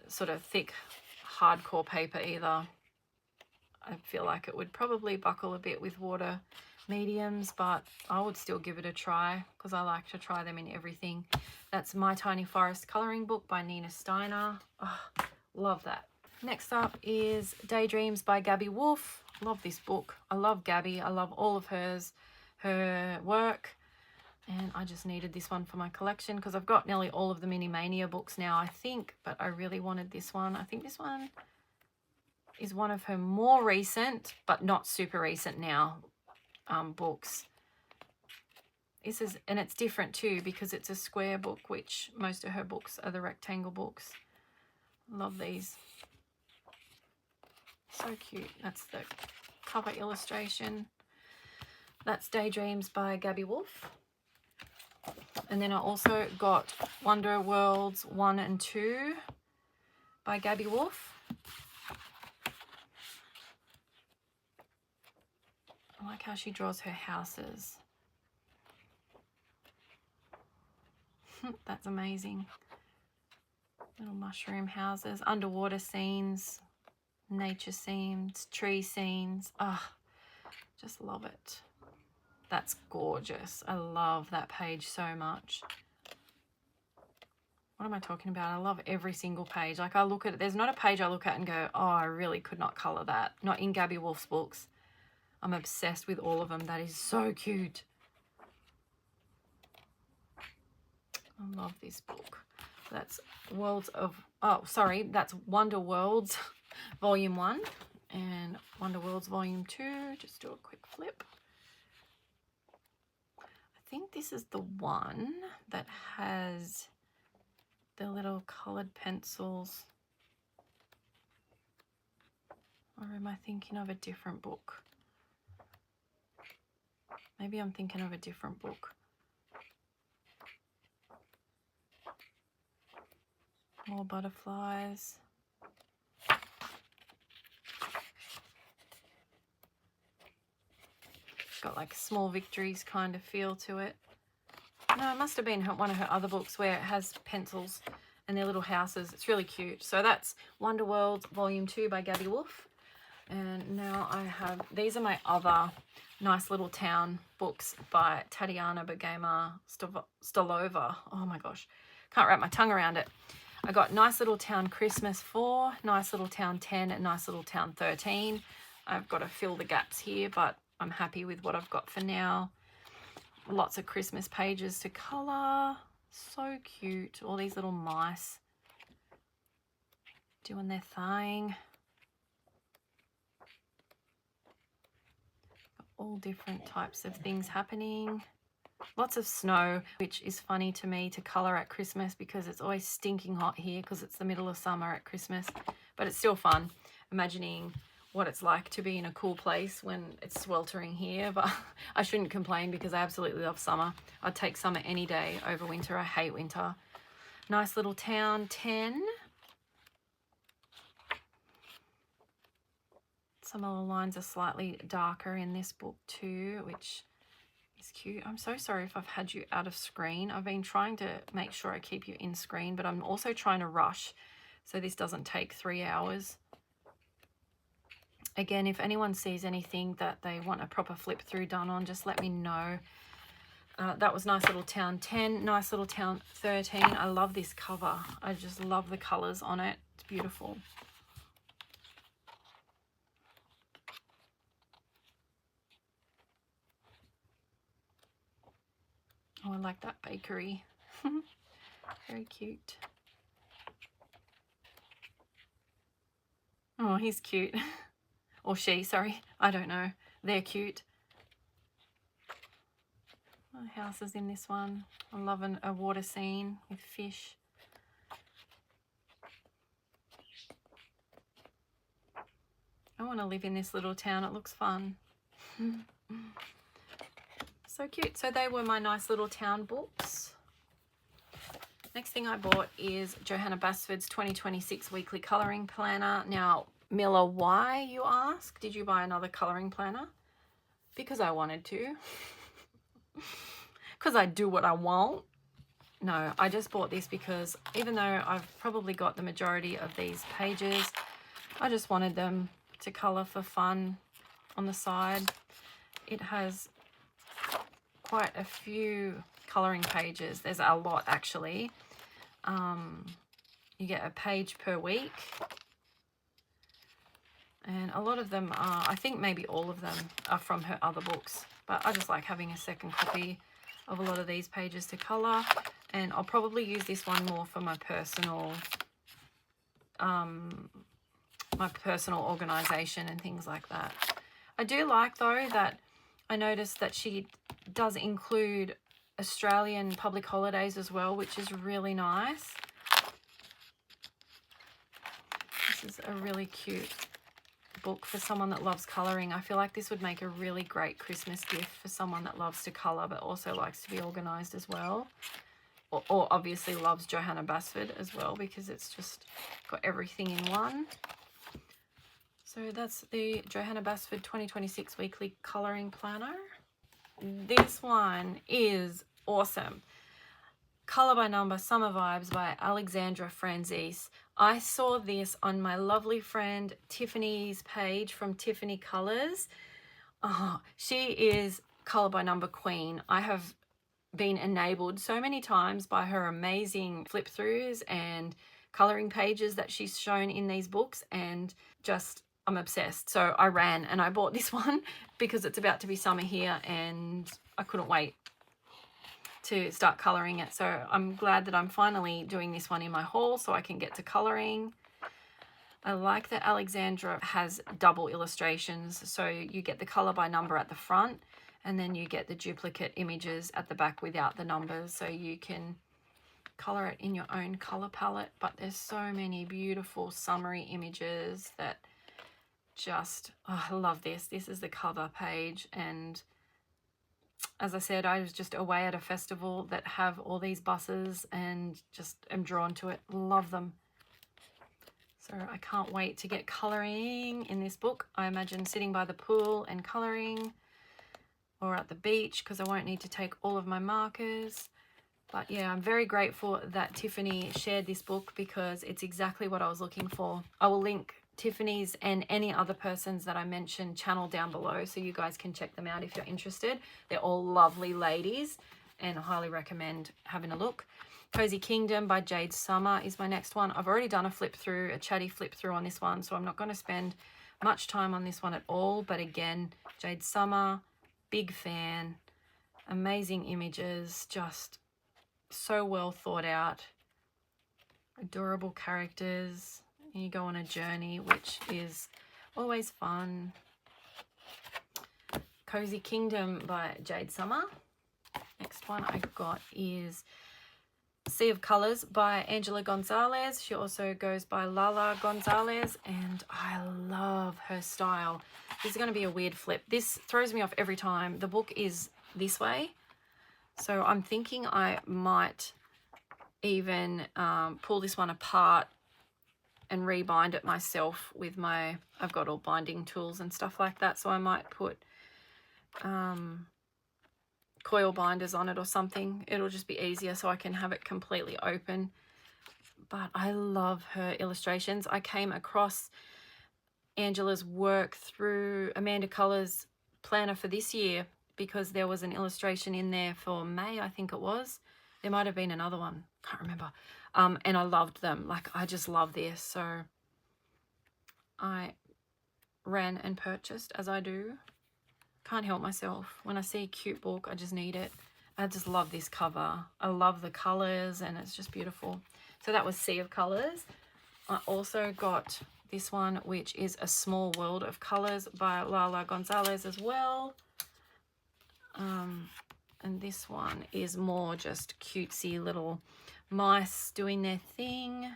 sort of thick, hardcore paper either. I feel like it would probably buckle a bit with water mediums, but I would still give it a try because I like to try them in everything. That's My Tiny Forest colouring book by Nina Steiner. Oh, love that. Next up is Daydreams by Gabby Wolf. Love this book. I love Gabby. I love all of her work. And I just needed this one for my collection because I've got nearly all of the Mini Mania books now, I think, but I really wanted this one. I think this one is one of her more recent, but not super recent now, books. This is, and it's different too because it's a square book, which most of her books are the rectangle books. Love these. So cute. That's the cover illustration. That's Daydreams by Gabby Wolf. And then I also got Wonder Worlds 1 and 2 by Gabby Wolf. I like how she draws her houses. That's amazing. Little mushroom houses, underwater scenes, nature scenes, tree scenes. Ah, just love it. That's gorgeous. I love that page so much. What am I talking about? I love every single page. Like I look at it, there's not a page I look at and go, oh, I really could not colour that. Not in Gabby Wolf's books. I'm obsessed with all of them. That is so cute. I love this book. That's that's Wonder Worlds Volume 1 and Wonder Worlds Volume 2. Just do a quick flip. I think this is the one that has the little coloured pencils. Or am I thinking of a different book? Maybe I'm thinking of a different book. More butterflies. Got like small victories kind of feel to it. No, it must have been one of her other books where it has pencils and their little houses. It's really cute. So that's Wonder World Volume 2 by Gabby Wolf. And now I have, these are my other Nice Little Town books by Tatiana Bergama Stolova. Oh my gosh, can't wrap my tongue around it. I got Nice Little Town Christmas 4, Nice Little Town 10, and Nice Little Town 13. I've got to fill the gaps here, but I'm happy with what I've got for now. Lots of Christmas pages to colour. So cute. All these little mice doing their thing. All different types of things happening. Lots of snow, which is funny to me to colour at Christmas because it's always stinking hot here because it's the middle of summer at Christmas. But it's still fun imagining what it's like to be in a cool place when it's sweltering here. But I shouldn't complain because I absolutely love summer. I'd take summer any day over winter. I hate winter. Nice Little Town 10. Some of the lines are slightly darker in this book too, which He's cute. I'm so sorry if I've had you out of screen. I've been trying to make sure I keep you in screen, but I'm also trying to rush so this doesn't take 3 hours. Again, if anyone sees anything that they want a proper flip through done on, just let me know. That was Nice Little Town 10, Nice Little Town 13. I love this cover. I just love the colors on it. It's beautiful. Oh, I like that bakery. Very cute. Oh, he's cute. Or she, sorry. I don't know. They're cute. Houses in this one. I'm loving a water scene with fish. I want to live in this little town. It looks fun. So cute. So they were my Nice Little Town books. Next thing I bought is Johanna Basford's 2026 Weekly Colouring Planner. Now, Miller, why, you ask? Did you buy another colouring planner? Because I wanted to. Because I do what I want. No, I just bought this because even though I've probably got the majority of these pages, I just wanted them to colour for fun on the side. It has quite a few colouring pages. There's a lot actually. You get a page per week. And a lot of them are, I think maybe all of them are from her other books. But I just like having a second copy of a lot of these pages to colour. And I'll probably use this one more for my personal organisation and things like that. I do like though that I noticed that she does include Australian public holidays as well, which is really nice. This is a really cute book for someone that loves colouring. I feel like this would make a really great Christmas gift for someone that loves to colour but also likes to be organised as well. Or obviously loves Johanna Basford as well, because it's just got everything in one. So that's the Johanna Basford 2026 Weekly Colouring Planner. This one is awesome. Colour by Number Summer Vibes by Alexandra Franzese. I saw this on my lovely friend Tiffany's page from Tiffany Colours. Oh, she is colour by number queen. I have been enabled so many times by her amazing flip throughs and colouring pages that she's shown in these books, and just I'm obsessed. So I ran and I bought this one because it's about to be summer here and I couldn't wait to start colouring it. So I'm glad that I'm finally doing this one in my haul so I can get to colouring. I like that Alexandra has double illustrations, so you get the colour by number at the front and then you get the duplicate images at the back without the numbers, so you can colour it in your own colour palette. But there's so many beautiful summery images that just, oh, I love this. This is the cover page, and as I said, I was just away at a festival that have all these buses and just am drawn to it. Love them. So I can't wait to get colouring in this book. I imagine sitting by the pool and colouring, or at the beach, because I won't need to take all of my markers. But yeah, I'm very grateful that Tiffany shared this book because it's exactly what I was looking for. I will link Tiffany's and any other person's that I mentioned channel down below so you guys can check them out if you're interested. They're all lovely ladies and I highly recommend having a look. Cozy Kingdom by Jade Summer is my next one. I've already done a flip through, a chatty flip through on this one, so I'm not going to spend much time on this one at all. But again, Jade Summer, big fan, amazing images, just so well thought out, adorable characters. And you go on a journey, which is always fun. Cozy Kingdom by Jade Summer. Next one I got is Sea of Colours by Angela Gonzalez. She also goes by Lala Gonzalez, and I love her style. This is going to be a weird flip. This throws me off every time. The book is this way, so I'm thinking I might even pull this one apart and rebind it myself with my, I've got all binding tools and stuff like that, so I might put coil binders on it or something. It'll just be easier so I can have it completely open. But I love her illustrations. I came across Angela's work through Amanda Colour's planner for this year because there was an illustration in there for May, I think it was. There might have been another one, can't remember. And I loved them. Like, I just love this. So I ran and purchased, as I do. Can't help myself. When I see a cute book, I just need it. I just love this cover. I love the colours and it's just beautiful. So that was Sea of Colours. I also got this one, which is A Small World of Colours by Gonzalez as well. And this one is more just cutesy little mice doing their thing.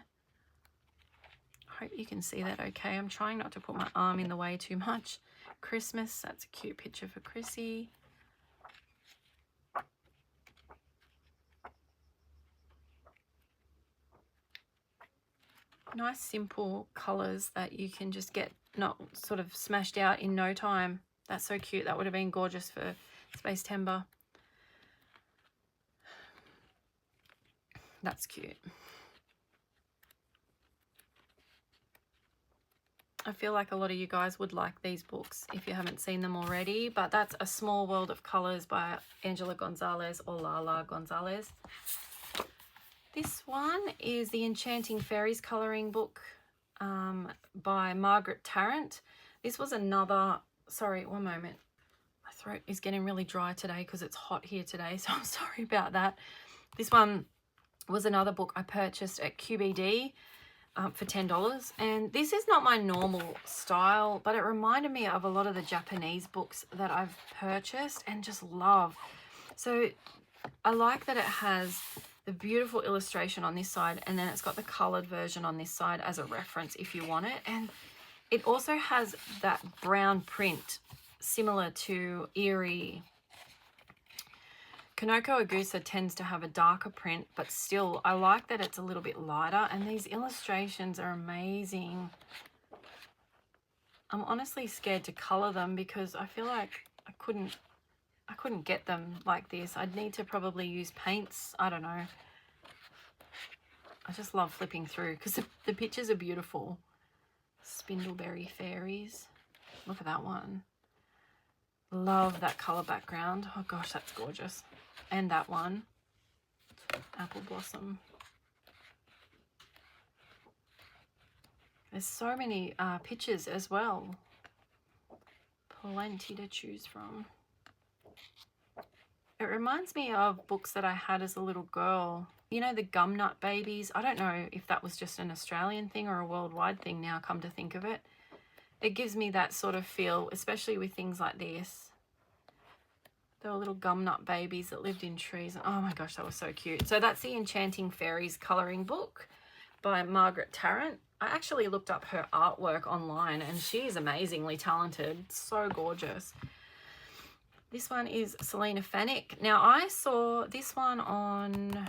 I hope you can see that okay. I'm trying not to put my arm in the way too much. Christmas, that's a cute picture for Chrissy. Nice simple colours that you can just get not sort of smashed out in no time. That's so cute. That would have been gorgeous for Space Timber. That's cute. I feel like a lot of you guys would like these books if you haven't seen them already, but that's A Small World of Colours by Angela Gonzalez or Gonzalez. This one is the Enchanting Fairies colouring book by Margaret Tarrant. This was another, sorry, one moment. My throat is getting really dry today because it's hot here today, so I'm sorry about that. This one was another book I purchased at QBD for $10. And this is not my normal style, but it reminded me of a lot of the Japanese books that I've purchased and just love. So I like that it has the beautiful illustration on this side, and then it's got the colored version on this side as a reference if you want it. And it also has that brown print similar to Eriy. Kanoko Agusa tends to have a darker print, but still I like that it's a little bit lighter, and these illustrations are amazing. I'm honestly scared to color them because I feel like I couldn't get them like this. I'd need to probably use paints. I don't know. I just love flipping through because the pictures are beautiful. Spindleberry Fairies. Look at that one. Love that color background. Oh gosh, that's gorgeous. And that one. Apple Blossom. There's so many pictures as well. Plenty to choose from. It reminds me of books that I had as a little girl. You know, the Gumnut Babies. I don't know if that was just an Australian thing or a worldwide thing now, come to think of it. It gives me that sort of feel, especially with things like this. There were little gumnut babies that lived in trees. Oh my gosh, that was so cute. So that's the Enchanting Fairies colouring book by Margaret Tarrant. I actually looked up her artwork online and she is amazingly talented. So gorgeous. This one is Selena Fenick. Now I saw this one on,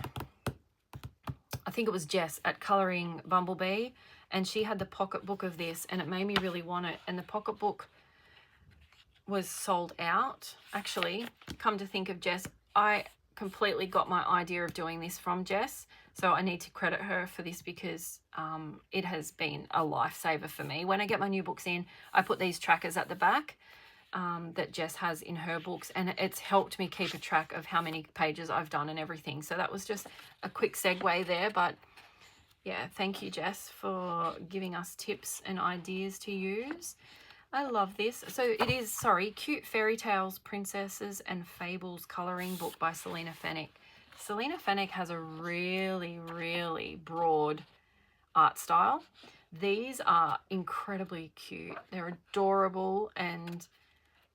I think it was Jess at Colouring Bumblebee, and she had the pocket book of this and it made me really want it. And the pocket book was sold out. Actually, come to think of Jess, I completely got my idea of doing this from Jess. So I need to credit her for this because it has been a lifesaver for me. When I get my new books in, I put these trackers at the back that Jess has in her books, and it's helped me keep a track of how many pages I've done and everything. So that was just a quick segue there, but yeah, thank you, Jess, for giving us tips and ideas to use. I love this. So it is, Cute Fairy Tales, Princesses and Fables colouring book by Selena Fenick. Selena Fenick has a really, really broad art style. These are incredibly cute. They're adorable and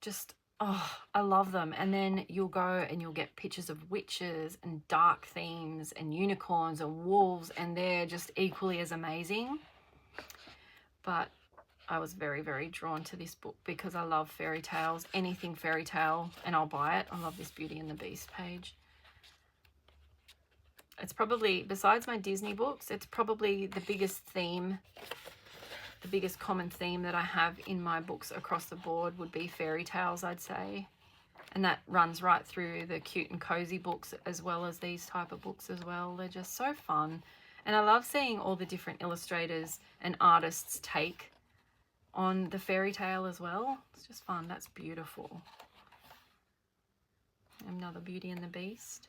just, oh, I love them. And then you'll go and you'll get pictures of witches and dark themes and unicorns and wolves, and they're just equally as amazing. But I was very, very drawn to this book because I love fairy tales, anything fairy tale, and I'll buy it. I love this Beauty and the Beast page. It's probably, besides my Disney books, it's probably the biggest theme, the biggest common theme that I have in my books across the board would be fairy tales, I'd say. And that runs right through the cute and cozy books as well as these type of books as well. They're just so fun. And I love seeing all the different illustrators and artists take on the fairy tale as well. It's just fun. That's beautiful. Another Beauty and the Beast.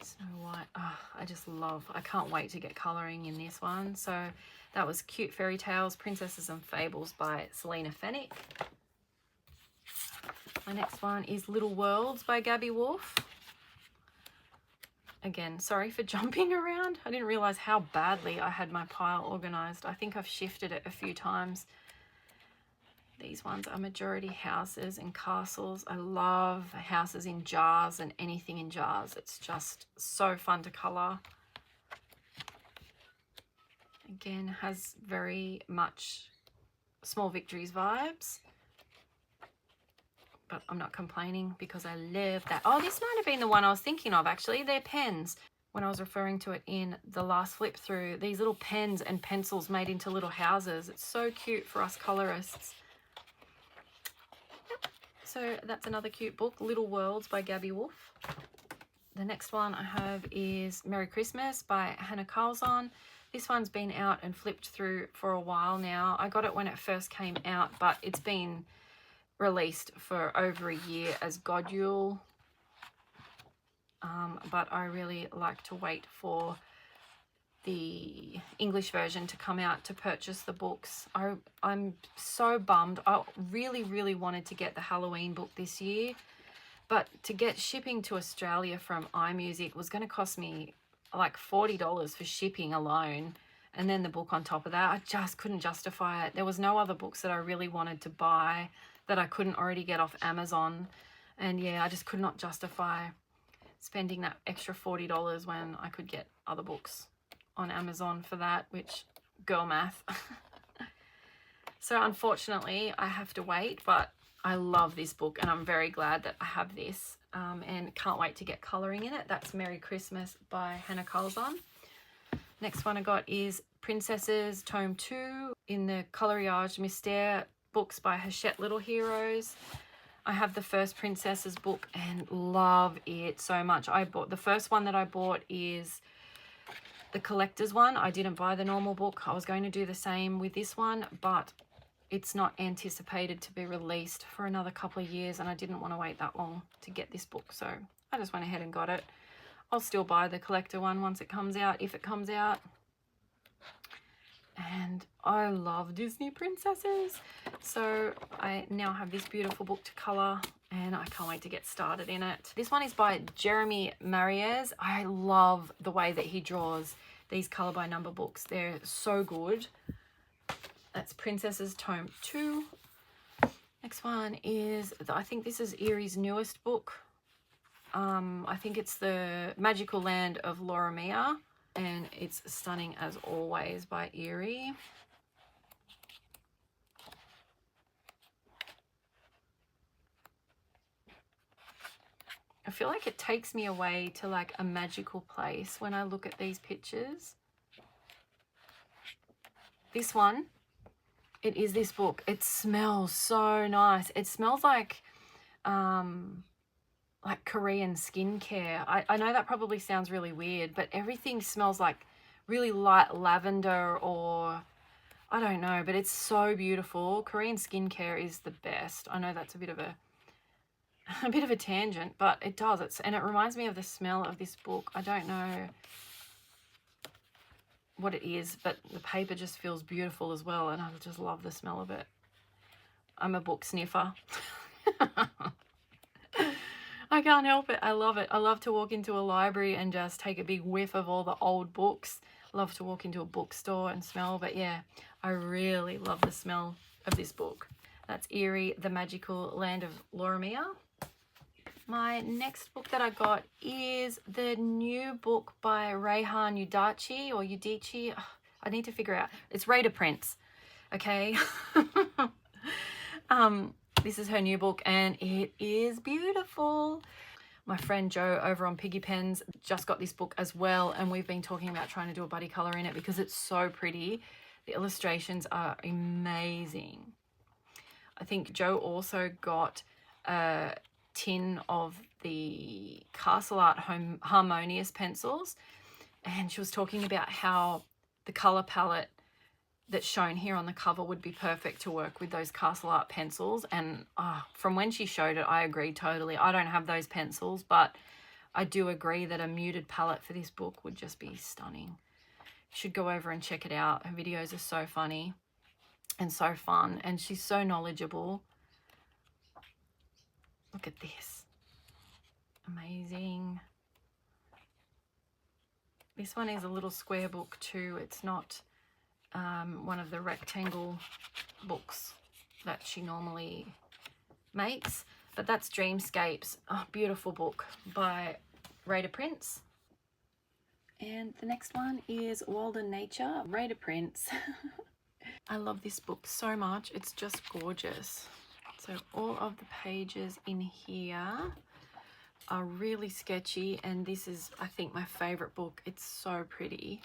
Snow White. Oh, I can't wait to get colouring in this one. So that was Cute Fairy Tales, Princesses and Fables by Selena Fenick. My next one is Little Worlds by Gabby Wolf. Again, sorry for jumping around. I didn't realise how badly I had my pile organised. I think I've shifted it a few times. These ones are majority houses and castles. I love houses in jars and anything in jars. It's just so fun to colour. Again, has very much Small Victories vibes. But I'm not complaining because I love that. Oh, this might have been the one I was thinking of, actually. They're pens. When I was referring to it in the last flip through, these little pens and pencils made into little houses. It's so cute for us colorists. Yep. So that's another cute book, Little Worlds by Gabby Wolf. The next one I have is Merry Christmas by Hannah Carlson. This one's been out and flipped through for a while now. I got it when it first came out, but it's been released for over a year as Godule, but I really like to wait for the English version to come out to purchase the books. I'm so bummed. I really wanted to get the Halloween book this year, but to get shipping to Australia from iMusic was going to cost me like $40 for shipping alone, and then the book on top of that. I just couldn't justify it. There was no other books that I really wanted to buy that I couldn't already get off Amazon. And yeah, I just could not justify spending that extra $40 when I could get other books on Amazon for that, which, girl math. So unfortunately, I have to wait, but I love this book and I'm very glad that I have this and can't wait to get colouring in it. That's Merry Christmas by Hannah Carlson. Next one I got is Princesses Tome 2 in the Coloriage Mystère books by Hachette Little Heroes. I have the first Princesses book and love it so much. The first one that I bought is the collector's one. I didn't buy the normal book. I was going to do the same with this one, but it's not anticipated to be released for another couple of years and I didn't want to wait that long to get this book, so I just went ahead and got it. I'll still buy the collector one once it comes out, if it comes out. And I love Disney princesses, so I now have this beautiful book to colour and I can't wait to get started in it. This one is by Jeremy Mariez. I love the way that he draws these colour by number books. They're so good. That's Princesses Tome 2. Next one is, I think this is Erie's newest book. I think it's The Magical Land of Lulu Mayo. And it's stunning as always by Eriy. I feel like it takes me away to like a magical place when I look at these pictures. This one, it is this book. It smells so nice. It smells like Korean skincare. I know that probably sounds really weird, but everything smells like really light lavender or I don't know, but it's so beautiful. Korean skincare is the best. I know that's a bit of a tangent, but it does. And it reminds me of the smell of this book. I don't know what it is, but the paper just feels beautiful as well, and I just love the smell of it. I'm a book sniffer. I can't help it. I love it. I love to walk into a library and just take a big whiff of all the old books. Love to walk into a bookstore and smell, but yeah, I really love the smell of this book. That's Eriy, The Magical Land of Lulu Mayo. My next book that I got is the new book by Rayhan Udachi or Udici. I need to figure out. It's Raider Prince. Okay. This is her new book and it is beautiful. My friend Joe over on Piggy Pens just got this book as well, and we've been talking about trying to do a buddy color in it because it's so pretty. The illustrations are amazing. I think Joe also got a tin of the Castle Art Harmonious pencils, and she was talking about how the color palette that's shown here on the cover would be perfect to work with those Castle Art pencils. And from when she showed it, I agree totally. I don't have those pencils, but I do agree that a muted palette for this book would just be stunning. You should go over and check it out. Her videos are so funny and so fun, and she's so knowledgeable. Look at this. Amazing. This one is a little square book too. It's not one of the rectangle books that she normally makes, but that's Dreamscapes. Oh, beautiful book by Raider Prince. And the next one is Walden Nature, Raider Prince. I love this book so much. It's just gorgeous. So all of the pages in here are really sketchy, and this is, I think, my favorite book. It's so pretty.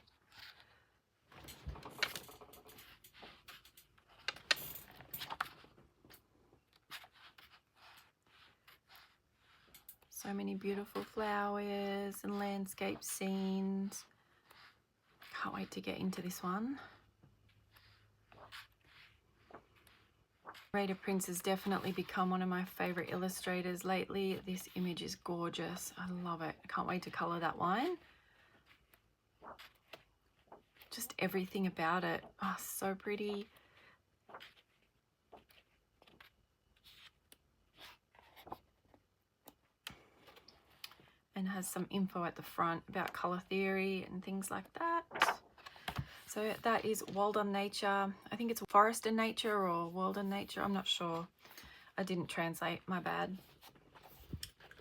So many beautiful flowers and landscape scenes. Can't wait to get into this one. Raider Prince has definitely become one of my favorite illustrators lately. This image is gorgeous. I love it. I can't wait to color that one. Just everything about it. Oh, so pretty. And has some info at the front about color theory and things like that. So that is Walden Nature. I think it's Forest and Nature or Walden Nature. I'm not sure. I didn't translate, my bad.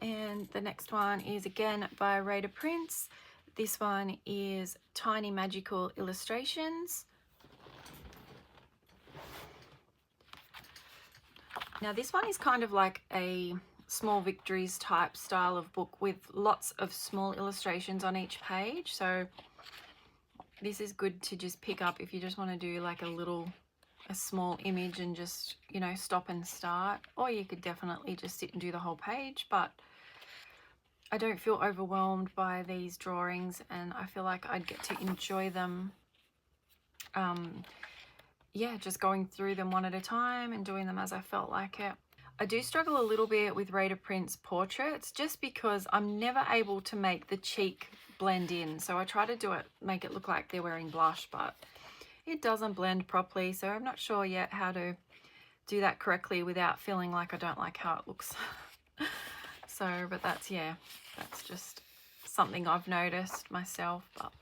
And the next one is again by Raider Prince. This one is Tiny Magical Illustrations. Now this one is kind of like a Small Victories type style of book with lots of small illustrations on each page. So this is good to just pick up if you just want to do like a small image and just, you know, stop and start. Or you could definitely just sit and do the whole page, but I don't feel overwhelmed by these drawings, and I feel like I'd get to enjoy them. Yeah, just going through them one at a time and doing them as I felt like it. I do struggle a little bit with Raider Prince portraits just because I'm never able to make the cheek blend in. So I try to make it look like they're wearing blush, but it doesn't blend properly. So I'm not sure yet how to do that correctly without feeling like I don't like how it looks. So, but that's just something I've noticed myself. But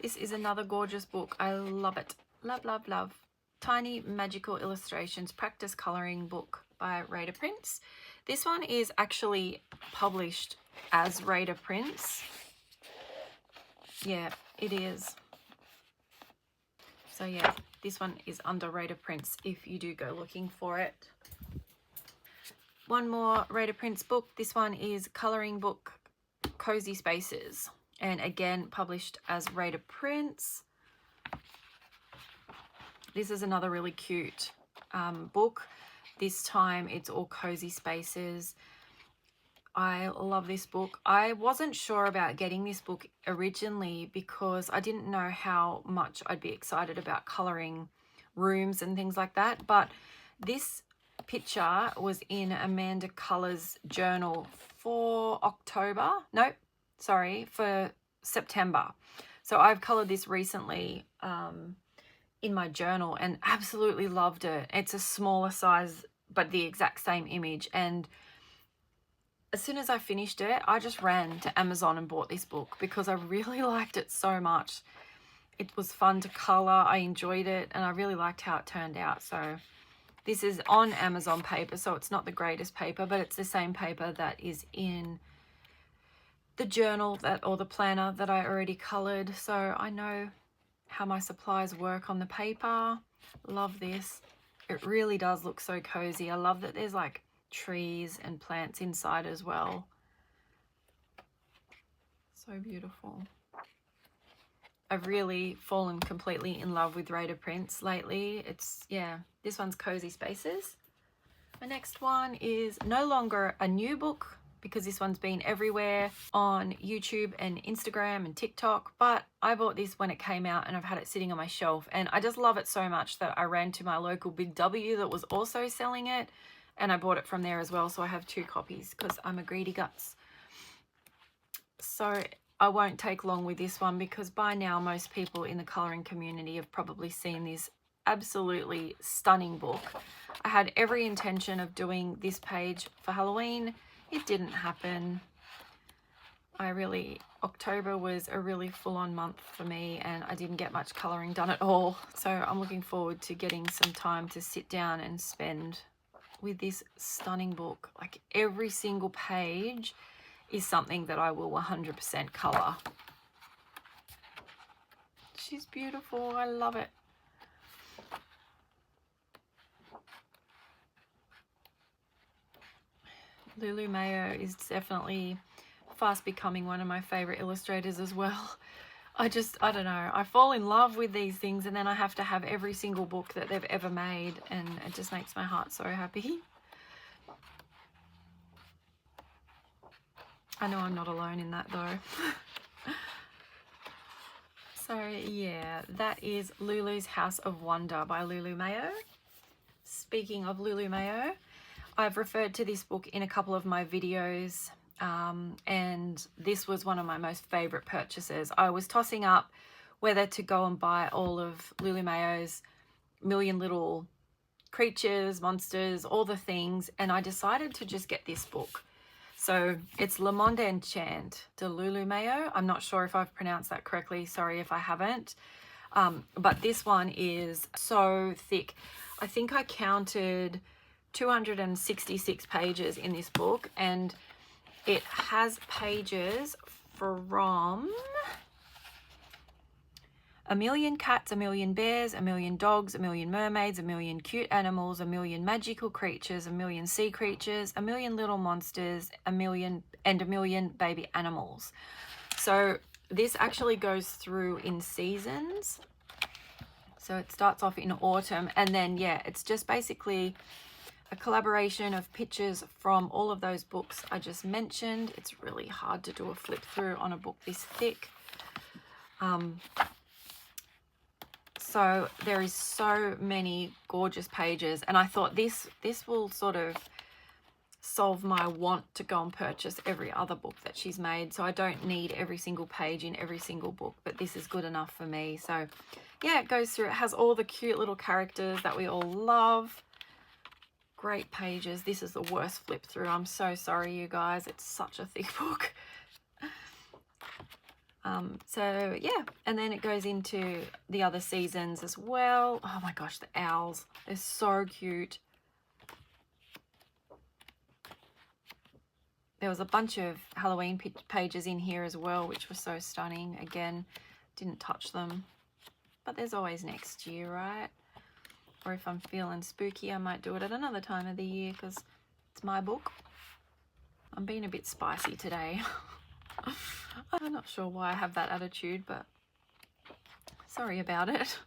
this is another gorgeous book. I love it. Love, love, love. Tiny Magical Illustrations Practice Coloring book by Raider Prince. This one is actually published as Raider Prince. Yeah, it is. So yeah, this one is under Raider Prince if you do go looking for it. One more Raider Prince book. This one is coloring book Cozy Spaces, and again published as Raider Prince. This is another really cute book. This time it's all cozy spaces. I love this book. I wasn't sure about getting this book originally because I didn't know how much I'd be excited about coloring rooms and things like that, but this picture was in Amanda Colours journal for for September. So I've colored this recently in my journal and absolutely loved it. It's a smaller size but the exact same image, and as soon as I finished it, I just ran to Amazon and bought this book because I really liked it so much. It was fun to color, I enjoyed it, and I really liked how it turned out. So this is on Amazon paper, so it's not the greatest paper, but it's the same paper that is in the journal or the planner that I already colored. So I know how my supplies work on the paper. Love this. It really does look so cozy. I love that there's like trees and plants inside as well. So beautiful. I've really fallen completely in love with Raider Prince lately. It's, yeah, this one's Cozy Spaces. My next one is no longer a new book because this one's been everywhere on YouTube and Instagram and TikTok, but I bought this when it came out and I've had it sitting on my shelf, and I just love it so much that I ran to my local Big W that was also selling it, and I bought it from there as well, so I have 2 copies because I'm a greedy guts. So I won't take long with this one because by now most people in the colouring community have probably seen this absolutely stunning book. I had every intention of doing this page for Halloween. It didn't happen. October was a really full-on month for me and I didn't get much colouring done at all. So I'm looking forward to getting some time to sit down and spend with this stunning book. Like every single page is something that I will 100% colour. She's beautiful. I love it. Lulu Mayo is definitely fast becoming one of my favourite illustrators as well. I don't know. I fall in love with these things and then I have to have every single book that they've ever made, and it just makes my heart so happy. I know I'm not alone in that though. So yeah, that is Lulu's House of Wonder by Lulu Mayo. Speaking of Lulu Mayo, I've referred to this book in a couple of my videos, and this was one of my most favourite purchases. I was tossing up whether to go and buy all of Lulu Mayo's Million Little Creatures, Monsters, all the things, and I decided to just get this book. So it's Le Monde Enchant de Lulu Mayo. I'm not sure if I've pronounced that correctly. Sorry if I haven't. But this one is so thick. I think I counted 266 pages in this book, and it has pages from 1,000,000 cats, 1,000,000 bears, 1,000,000 dogs, 1,000,000 mermaids, 1,000,000 cute animals, 1,000,000 magical creatures, 1,000,000 sea creatures, 1,000,000 little monsters, 1,000,000 baby animals. So this actually goes through in seasons. So it starts off in autumn, and then yeah, it's just basically a collaboration of pictures from all of those books I just mentioned. It's really hard to do a flip through on a book this thick. So there is so many gorgeous pages, and I thought this will sort of solve my want to go and purchase every other book that she's made. So I don't need every single page in every single book, but this is good enough for me. So yeah, it goes through, it has all the cute little characters that we all love. Great pages. This is the worst flip through. I'm so sorry, you guys. It's such a thick book. So yeah, and then it goes into the other seasons as well. Oh my gosh, the owls. They're so cute. There was a bunch of Halloween pages in here as well, which were so stunning. Again, didn't touch them. But there's always next year, right? Or if I'm feeling spooky, I might do it at another time of the year because it's my book. I'm being a bit spicy today. I'm not sure why I have that attitude, but sorry about it.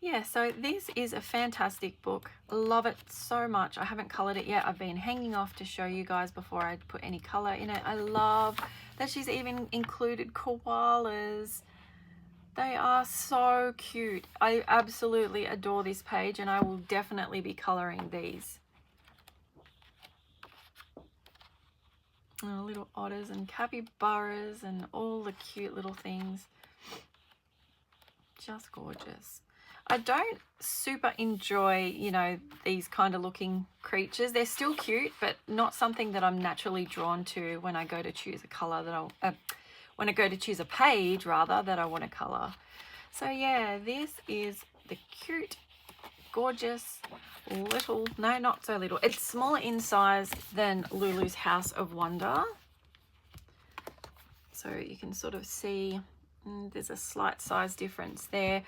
Yeah, so this is a fantastic book. Love it so much. I haven't coloured it yet. I've been hanging off to show you guys before I put any colour in it. I love that she's even included koalas. They are so cute. I absolutely adore this page, and I will definitely be colouring these. Oh, little otters and capybaras and all the cute little things. Just gorgeous. I don't super enjoy, you know, these kind of looking creatures. They're still cute, but not something that I'm naturally drawn to when I go to choose a colour that I'll... when I go to choose a page, rather, that I want to colour. So yeah, this is the cute, gorgeous, little, no, not so little. It's smaller in size than Lulu's House of Wonder. So you can sort of see there's a slight size difference there.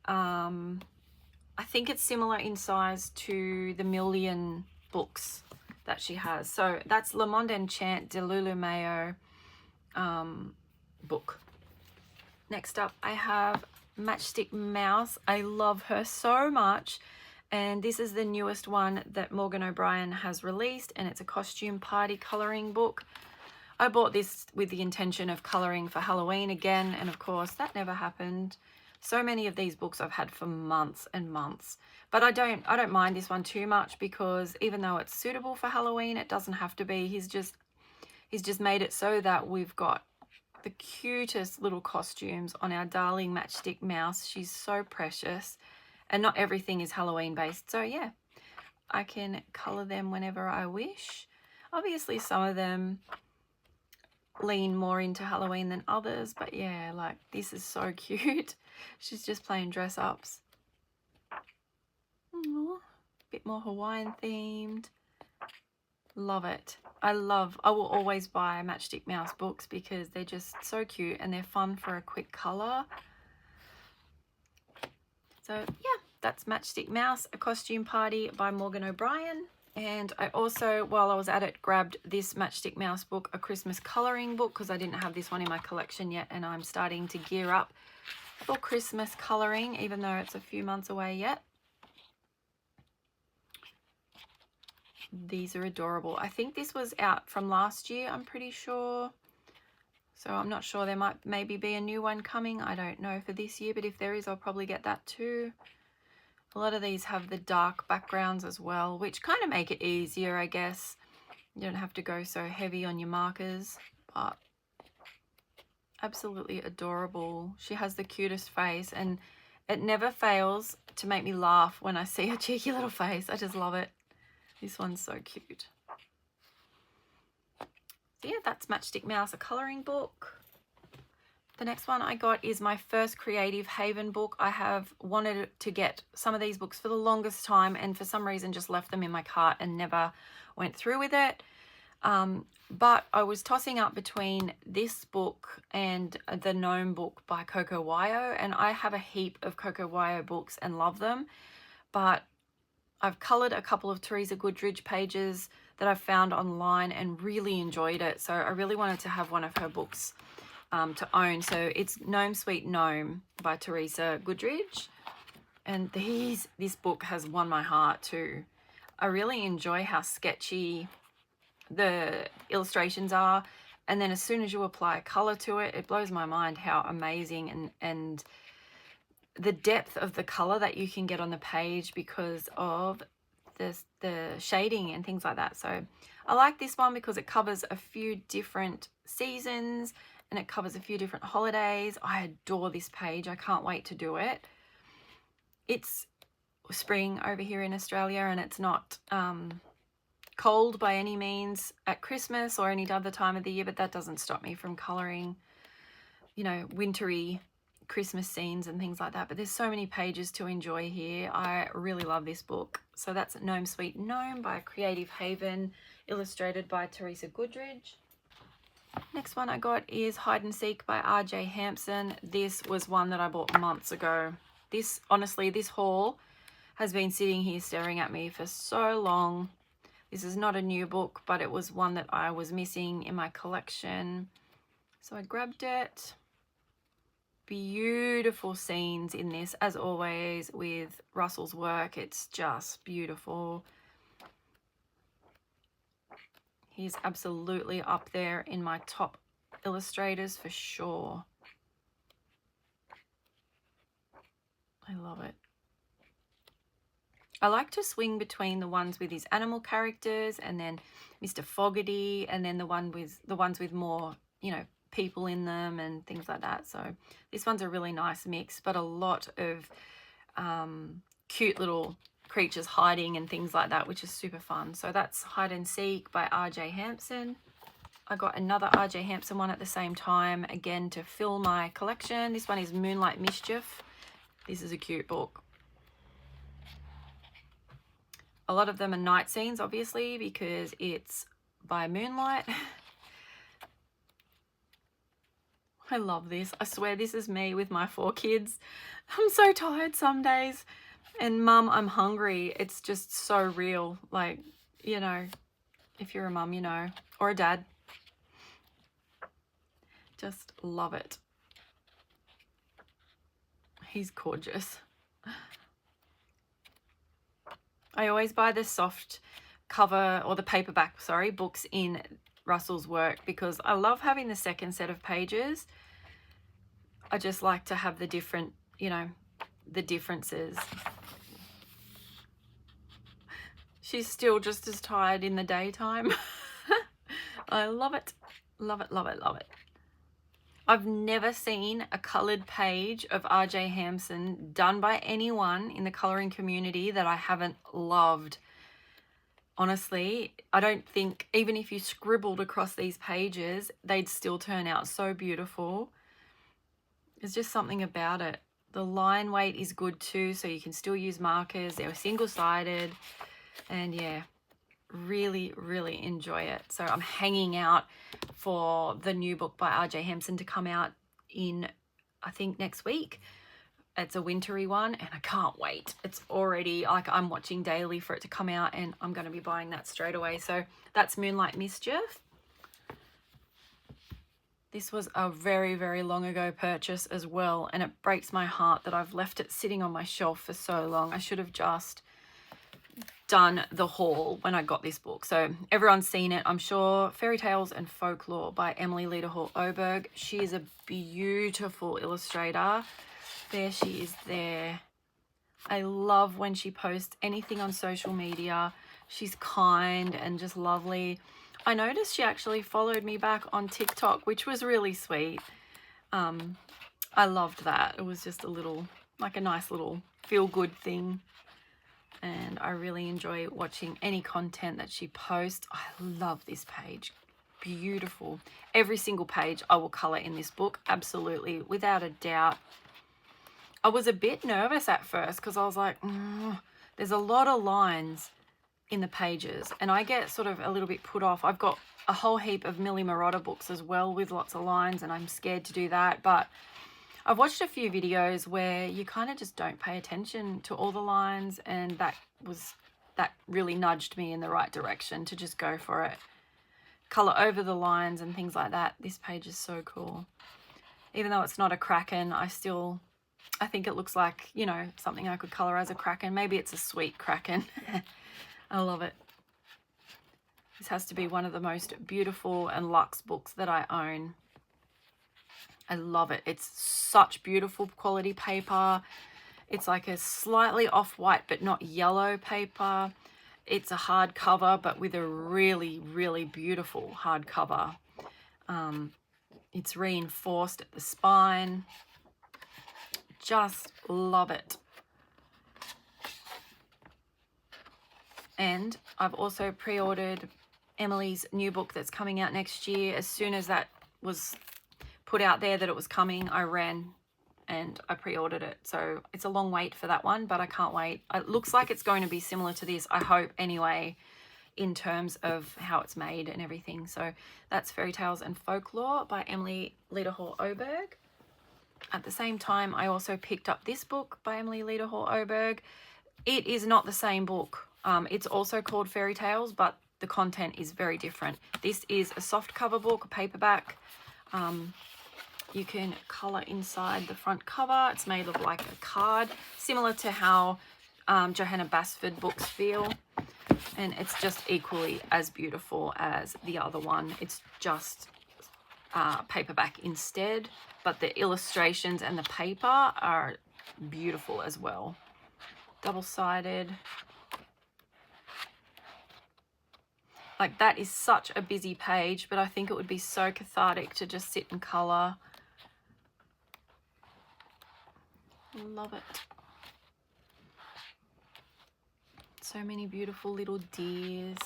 I think it's similar in size to the Million books that she has. So that's Le Monde Enchant de Lulu Mayo book. Next up, I have Matchstick Mouse. I love her so much, And this is the newest one that Morgan O'Brien has released, and it's a costume party colouring book. I bought this with the intention of colouring for Halloween again, and of course that never happened. So many of these books I've had for months and months. But I don't mind this one too much, because even though it's suitable for Halloween, it doesn't have to be. He's just made it so that we've got the cutest little costumes on our darling Matchstick Mouse. She's so precious, and not everything is Halloween based. So yeah, I can colour them whenever I wish. Obviously some of them lean more into Halloween than others, but yeah, like this is so cute. She's just playing dress ups. Aww, bit more Hawaiian themed. Love it. I will always buy Matchstick Mouse books because they're just so cute and they're fun for a quick colour. So yeah, that's Matchstick Mouse, A Costume Party by Morgan O'Brien. And I also, while I was at it, grabbed this Matchstick Mouse book, A Christmas Colouring Book, because I didn't have this one in my collection yet, and I'm starting to gear up for Christmas colouring, even though it's a few months away yet. These are adorable. I think this was out from last year, I'm pretty sure. So I'm not sure, there might maybe be a new one coming. I don't know for this year, but if there is, I'll probably get that too. A lot of these have the dark backgrounds as well, which kind of make it easier, I guess. You don't have to go so heavy on your markers, but absolutely adorable. She has the cutest face, and it never fails to make me laugh when I see her cheeky little face. I just love it. This one's so cute. So yeah, that's Matchstick Mouse, A Colouring Book. The next one I got is my first Creative Haven book. I have wanted to get some of these books for the longest time, and for some reason just left them in my cart and never went through with it. But I was tossing up between this book and the Gnome book by Coco Wyo, and I have a heap of Coco Wyo books and love them, but I've coloured a couple of Teresa Goodridge pages that I've found online and really enjoyed it. So I really wanted to have one of her books to own. So it's Gnome Sweet Gnome by Teresa Goodridge. And this book has won my heart too. I really enjoy how sketchy the illustrations are. And then as soon as you apply colour to it, it blows my mind how amazing and the depth of the color that you can get on the page because of the shading and things like that. So I like this one because it covers a few different seasons and it covers a few different holidays. I adore this page. I can't wait to do it. It's spring over here in Australia, and it's not cold by any means at Christmas or any other time of the year, but that doesn't stop me from coloring, you know, wintry Christmas scenes and things like that. But there's so many pages to enjoy here. I really love this book. So that's Gnome Sweet Gnome by Creative Haven, illustrated by Teresa Goodridge. Next one I got is Hide and Seek by R.J. Hampson. This was one that I bought months ago. This, honestly, this haul has been sitting here staring at me for so long. This is not a new book, but it was one that I was missing in my collection. So I grabbed it. Beautiful scenes in this, as always with Russell's work. It's just beautiful. He's absolutely up there in my top illustrators for sure. I love it. I like to swing between the ones with his animal characters and then Mr. Fogarty, and then the ones with more, you know, people in them and things like that. So this one's a really nice mix, but a lot of cute little creatures hiding and things like that, which is super fun. So that's Hide and Seek by R.J. Hampson. I got another R.J. Hampson one at the same time, again to fill my collection. This one is Moonlight Mischief. This is a cute book. A lot of them are night scenes, obviously, because it's by moonlight. I love this. I swear this is me with my 4 kids. I'm so tired some days. And Mum, I'm hungry. It's just so real. Like, you know, if you're a mum, you know, or a dad. Just love it. He's gorgeous. I always buy the soft cover or the paperback, sorry, books in Russell's work because I love having the second set of pages. I just like to have the different, you know, the differences. She's still just as tired in the daytime. I love it. Love it, love it, love it. I've never seen a coloured page of R.J. Hampson done by anyone in the colouring community that I haven't loved. Honestly, I don't think, even if you scribbled across these pages, they'd still turn out so beautiful. There's just something about it. The line weight is good too, so you can still use markers. They were single-sided, and yeah, really, really enjoy it. So I'm hanging out for the new book by R.J. Hampson to come out in, I think, next week. It's a wintry one, and I can't wait. It's already, like, I'm watching daily for it to come out, and I'm going to be buying that straight away. So that's Moonlight Mischief. This was a very, very long ago purchase as well, and it breaks my heart that I've left it sitting on my shelf for so long. I should have just done the haul when I got this book. So everyone's seen it, I'm sure. Fairy Tales and Folklore by Emily Lederhall Oberg. She is a beautiful illustrator. There she is there. I love when she posts anything on social media. She's kind and just lovely. I noticed she actually followed me back on TikTok, which was really sweet. I loved that. It was just a little, like a nice little feel-good thing. And I really enjoy watching any content that she posts. I love this page. Beautiful. Every single page I will colour in this book, absolutely, without a doubt. I was a bit nervous at first because I was like, there's a lot of lines in the pages, and I get sort of a little bit put off. I've got a whole heap of Millie Marotta books as well with lots of lines, and I'm scared to do that, but I've watched a few videos where you kind of just don't pay attention to all the lines, and that really nudged me in the right direction to just go for it. Colour over the lines and things like that. This page is so cool. Even though it's not a kraken, I think it looks like, you know, something I could colour as a kraken. Maybe it's a sweet kraken. I love it. This has to be one of the most beautiful and luxe books that I own. I love it. It's such beautiful quality paper. It's like a slightly off-white but not yellow paper. It's a hardcover but with a really, really beautiful hardcover. It's reinforced at the spine. Just love it. And I've also pre-ordered Emily's new book that's coming out next year. As soon as that was put out there that it was coming, I ran and I pre-ordered it. So it's a long wait for that one, but I can't wait. It looks like it's going to be similar to this, I hope anyway, in terms of how it's made and everything. So that's Fairy Tales and Folklore by Emily Lederhall Oberg. At the same time, I also picked up this book by Emily Lederhall Oberg. It is not the same book. It's also called Fairy Tales, but the content is very different. This is a soft cover book, a paperback. You can colour inside the front cover. It's made of like a card, similar to how Johanna Basford books feel. And it's just equally as beautiful as the other one. It's just paperback instead, but the illustrations and the paper are beautiful as well. Double-sided. Like, that is such a busy page, but I think it would be so cathartic to just sit and colour. Love it. So many beautiful little deers.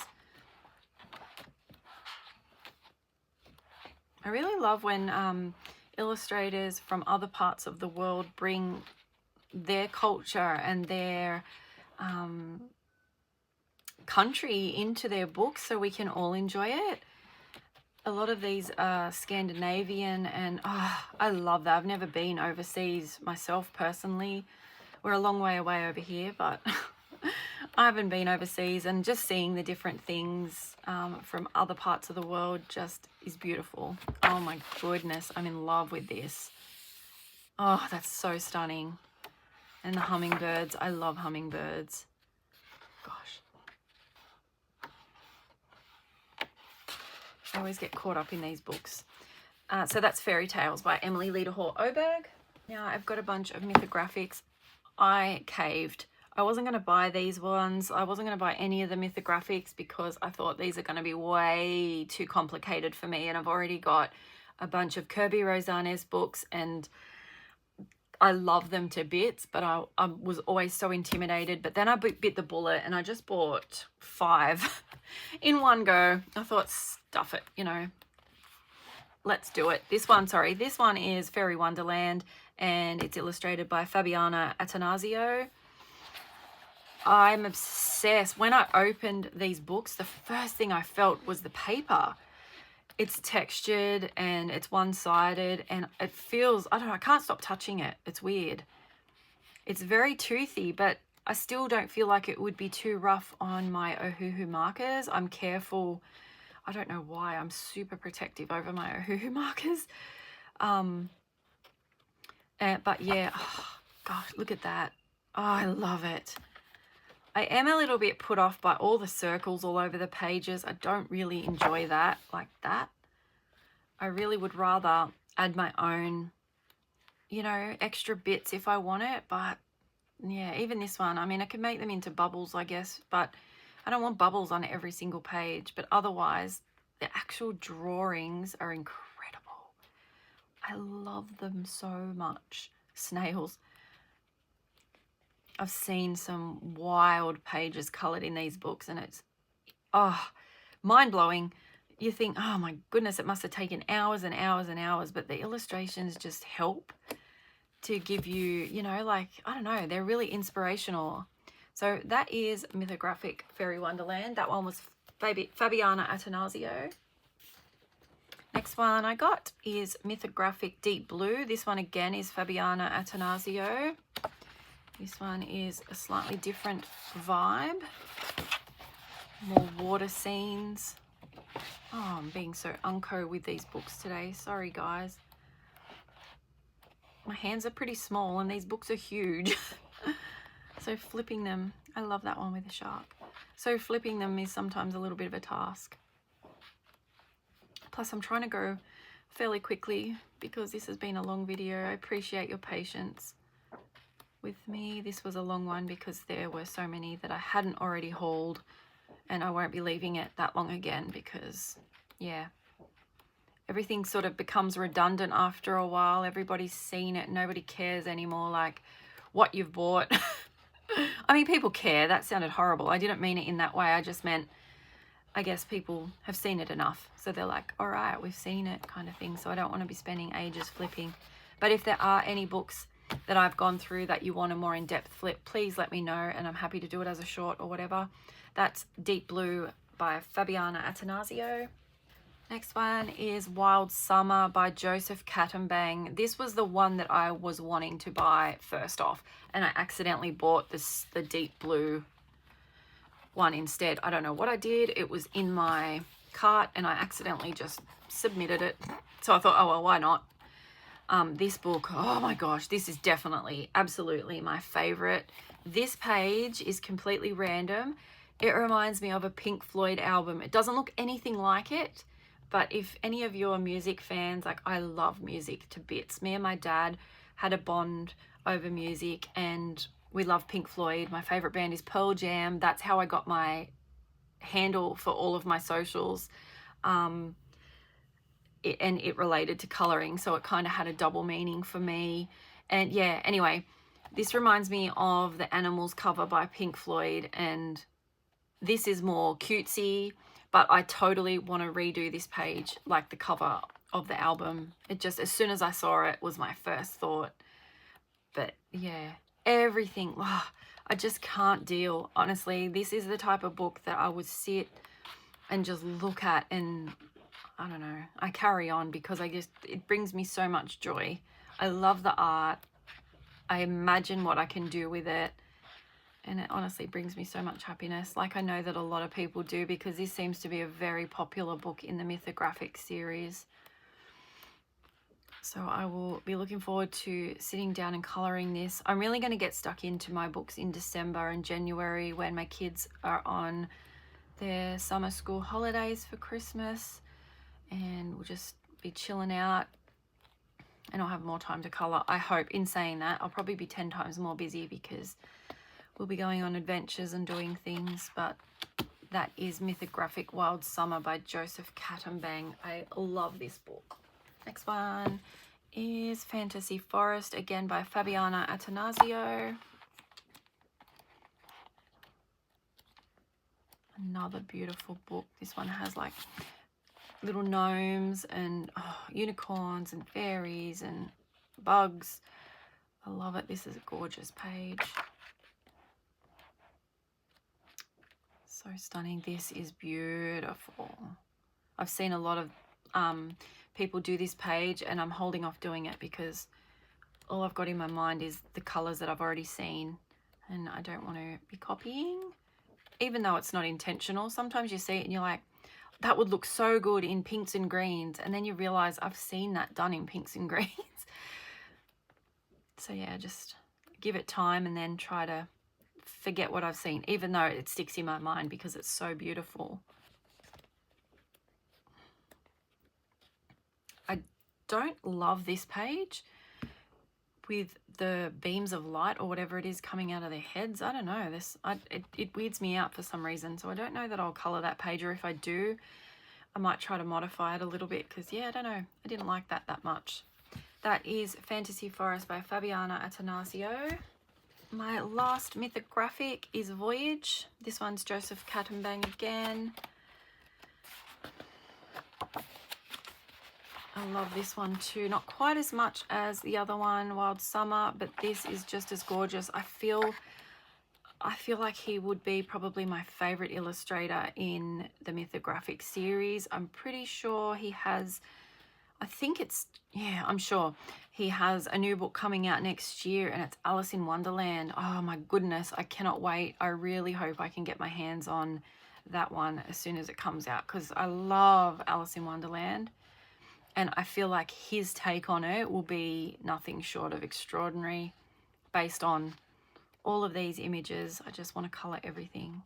I really love when illustrators from other parts of the world bring their culture and their country into their books so we can all enjoy it. A lot of these are Scandinavian, and I love that. I've never been overseas myself personally. We're a long way away over here, but I haven't been overseas, and just seeing the different things from other parts of the world just is beautiful. Oh my goodness, I'm in love with this. Oh, that's so stunning. And the hummingbirds, I love hummingbirds. Gosh. I always get caught up in these books. So that's Fairy Tales by Emily Lederhall Oberg. Now I've got a bunch of Mythographics. I caved. I wasn't going to buy these ones. I wasn't going to buy any of the Mythographics because I thought these are going to be way too complicated for me. And I've already got a bunch of Kirby Rosanes books and I love them to bits, but I was always so intimidated. But then I bit the bullet and I just bought 5 in one go. I thought, stuff it, you know, let's do it. This one is Fairy Wonderland and it's illustrated by Fabiana Attanasio. I'm obsessed. When I opened these books, the first thing I felt was the paper. It's textured and it's one-sided and it feels, I don't know, I can't stop touching it. It's weird. It's very toothy, but I still don't feel like it would be too rough on my Ohuhu markers. I'm careful. I don't know why. I'm super protective over my Ohuhu markers. But yeah, oh, gosh, look at that. Oh, I love it. I am a little bit put off by all the circles all over the pages. I don't really enjoy that like that. I really would rather add my own, you know, extra bits if I want it. But yeah, even this one, I mean, I could make them into bubbles, I guess, but I don't want bubbles on every single page. But otherwise, the actual drawings are incredible. I love them so much. Snails. I've seen some wild pages coloured in these books and it's, oh, mind-blowing. You think, oh my goodness, it must have taken hours and hours and hours, but the illustrations just help to give you, you know, like, I don't know, they're really inspirational. So that is Mythographic Fairy Wonderland. That one was Fabiana Attanasio. Next one I got is Mythographic Deep Blue. This one again is Fabiana Attanasio. This one is a slightly different vibe. More water scenes. Oh, I'm being so unco with these books today. Sorry, guys. My hands are pretty small and these books are huge. So flipping them, I love that one with the shark. So flipping them is sometimes a little bit of a task. Plus, I'm trying to go fairly quickly because this has been a long video. I appreciate your patience with me. This was a long one because there were so many that I hadn't already hauled and I won't be leaving it that long again because, yeah, everything sort of becomes redundant after a while. Everybody's seen it. Nobody cares anymore, like, what you've bought. I mean, people care. That sounded horrible. I didn't mean it in that way. I just meant, I guess people have seen it enough. So they're like, all right, we've seen it kind of thing. So I don't want to be spending ages flipping. But if there are any books that I've gone through that you want a more in-depth flip, please let me know and I'm happy to do it as a short or whatever. That's Deep Blue by Fabiana Attanasio. Next one is Wild Summer by Joseph Kattenbang. This was the one that I was wanting to buy first off and I accidentally bought the Deep Blue one instead. I don't know what I did. It was in my cart and I accidentally just submitted it. So I thought, oh well, why not? This book, oh my gosh, this is definitely, absolutely my favorite. This page is completely random. It reminds me of a Pink Floyd album. It doesn't look anything like it, but if any of you are music fans, like, I love music to bits. Me and my dad had a bond over music and we love Pink Floyd. My favorite band is Pearl Jam. That's how I got my handle for all of my socials. It related to coloring, so it kind of had a double meaning for me. And yeah, anyway, this reminds me of the Animals cover by Pink Floyd, and this is more cutesy, but I totally want to redo this page like the cover of the album. It just, as soon as I saw it, was my first thought. But yeah, everything, I just can't deal. Honestly, this is the type of book that I would sit and just look at and, I don't know, I carry on because it brings me so much joy. I love the art. I imagine what I can do with it. And it honestly brings me so much happiness. Like, I know that a lot of people do because this seems to be a very popular book in the Mythographic series. So I will be looking forward to sitting down and colouring this. I'm really going to get stuck into my books in December and January when my kids are on their summer school holidays for Christmas. and we'll just be chilling out, and I'll have more time to colour, I hope. In saying that, I'll probably be 10 times more busy because we'll be going on adventures and doing things. But that is Mythographic Wild Summer by Joseph Catambang. I love this book. Next one is Fantasy Forest, again by Fabiana Attanasio. Another beautiful book. This one has like little gnomes and unicorns and fairies and bugs. I love it. This is a gorgeous page. So stunning. This is beautiful. I've seen a lot of people do this page, and I'm holding off doing it because all I've got in my mind is the colors that I've already seen, and I don't want to be copying, even though it's not intentional. Sometimes you see it and you're like, that would look so good in pinks and greens, and then you realize I've seen that done in pinks and greens. So yeah, just give it time and then try to forget what I've seen, even though it sticks in my mind because it's so beautiful. I don't love this page with the beams of light or whatever it is coming out of their heads. I don't know, it weirds me out for some reason, so I don't know that I'll color that page, or if I do, I might try to modify it a little bit because, yeah, I don't know, I didn't like that much. That is Fantasy Forest by Fabiana Attanasio. My last mythographic is Voyage. This one's Joseph Catambang again. I love this one too. Not quite as much as the other one, Wild Summer, but this is just as gorgeous. I feel like he would be probably my favorite illustrator in the Mythographic series. I'm pretty sure he has, I'm sure he has a new book coming out next year, and it's Alice in Wonderland. Oh my goodness, I cannot wait. I really hope I can get my hands on that one as soon as it comes out, because I love Alice in Wonderland, and I feel like his take on it will be nothing short of extraordinary based on all of these images. I just want to color everything.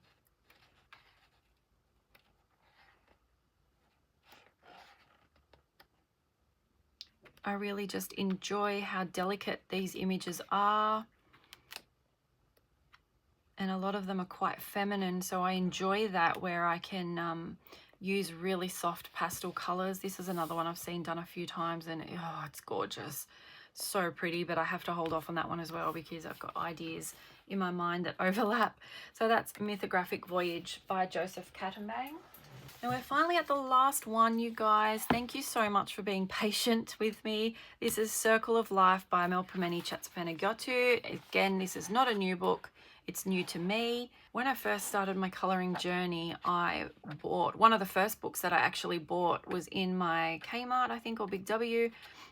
I really just enjoy how delicate these images are, and a lot of them are quite feminine, so I enjoy that, where I can use really soft pastel colors. This is another one I've seen done a few times, and oh, it's gorgeous, so pretty, but I have to hold off on that one as well because I've got ideas in my mind that overlap. So that's Mythographic Voyage by Joseph Catambang. And we're finally at the last one, you guys. Thank you so much for being patient with me. This is Circle of Life by Melpomene Chatsapanagiotu. Again, this is not a new book. It's new to me. When I first started my colouring journey, I bought, one of the first books that I actually bought was in my Kmart, I think, or Big W,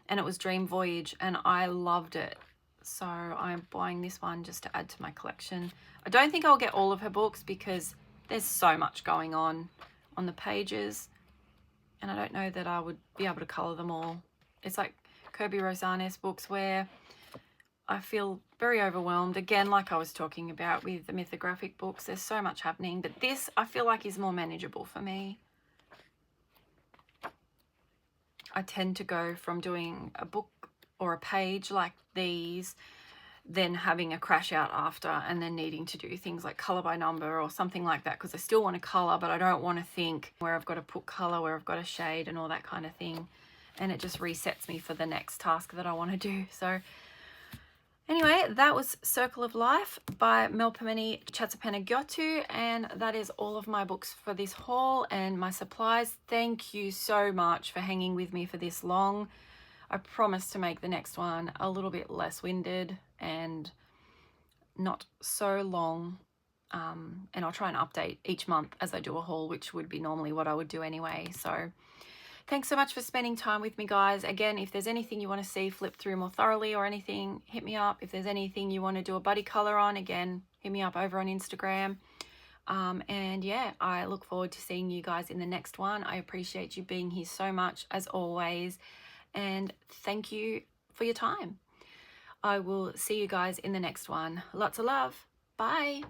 and it was Dream Voyage, and I loved it. So I'm buying this one just to add to my collection. I don't think I'll get all of her books because there's so much going on the pages, and I don't know that I would be able to colour them all. It's like Kirby Rosanes books where I feel very overwhelmed. Again, like I was talking about with the Mythographic books, there's so much happening, but this I feel like is more manageable for me. I tend to go from doing a book or a page like these, then having a crash out after, and then needing to do things like colour by number or something like that, because I still want to colour, but I don't want to think where I've got to put colour, where I've got to shade and all that kind of thing, and it just resets me for the next task that I want to do. So anyway, that was Circle of Life by Melpomene Chatsapanagiotu, and that is all of my books for this haul and my supplies. Thank you so much for hanging with me for this long. I promise to make the next one a little bit less winded and not so long, and I'll try and update each month as I do a haul, which would be normally what I would do anyway. So thanks so much for spending time with me, guys. Again, if there's anything you want to see flip through more thoroughly or anything, hit me up. If there's anything you want to do a buddy color on, again, hit me up over on Instagram. And yeah, I look forward to seeing you guys in the next one. I appreciate you being here so much, as always, and thank you for your time. I will see you guys in the next one. Lots of love. Bye.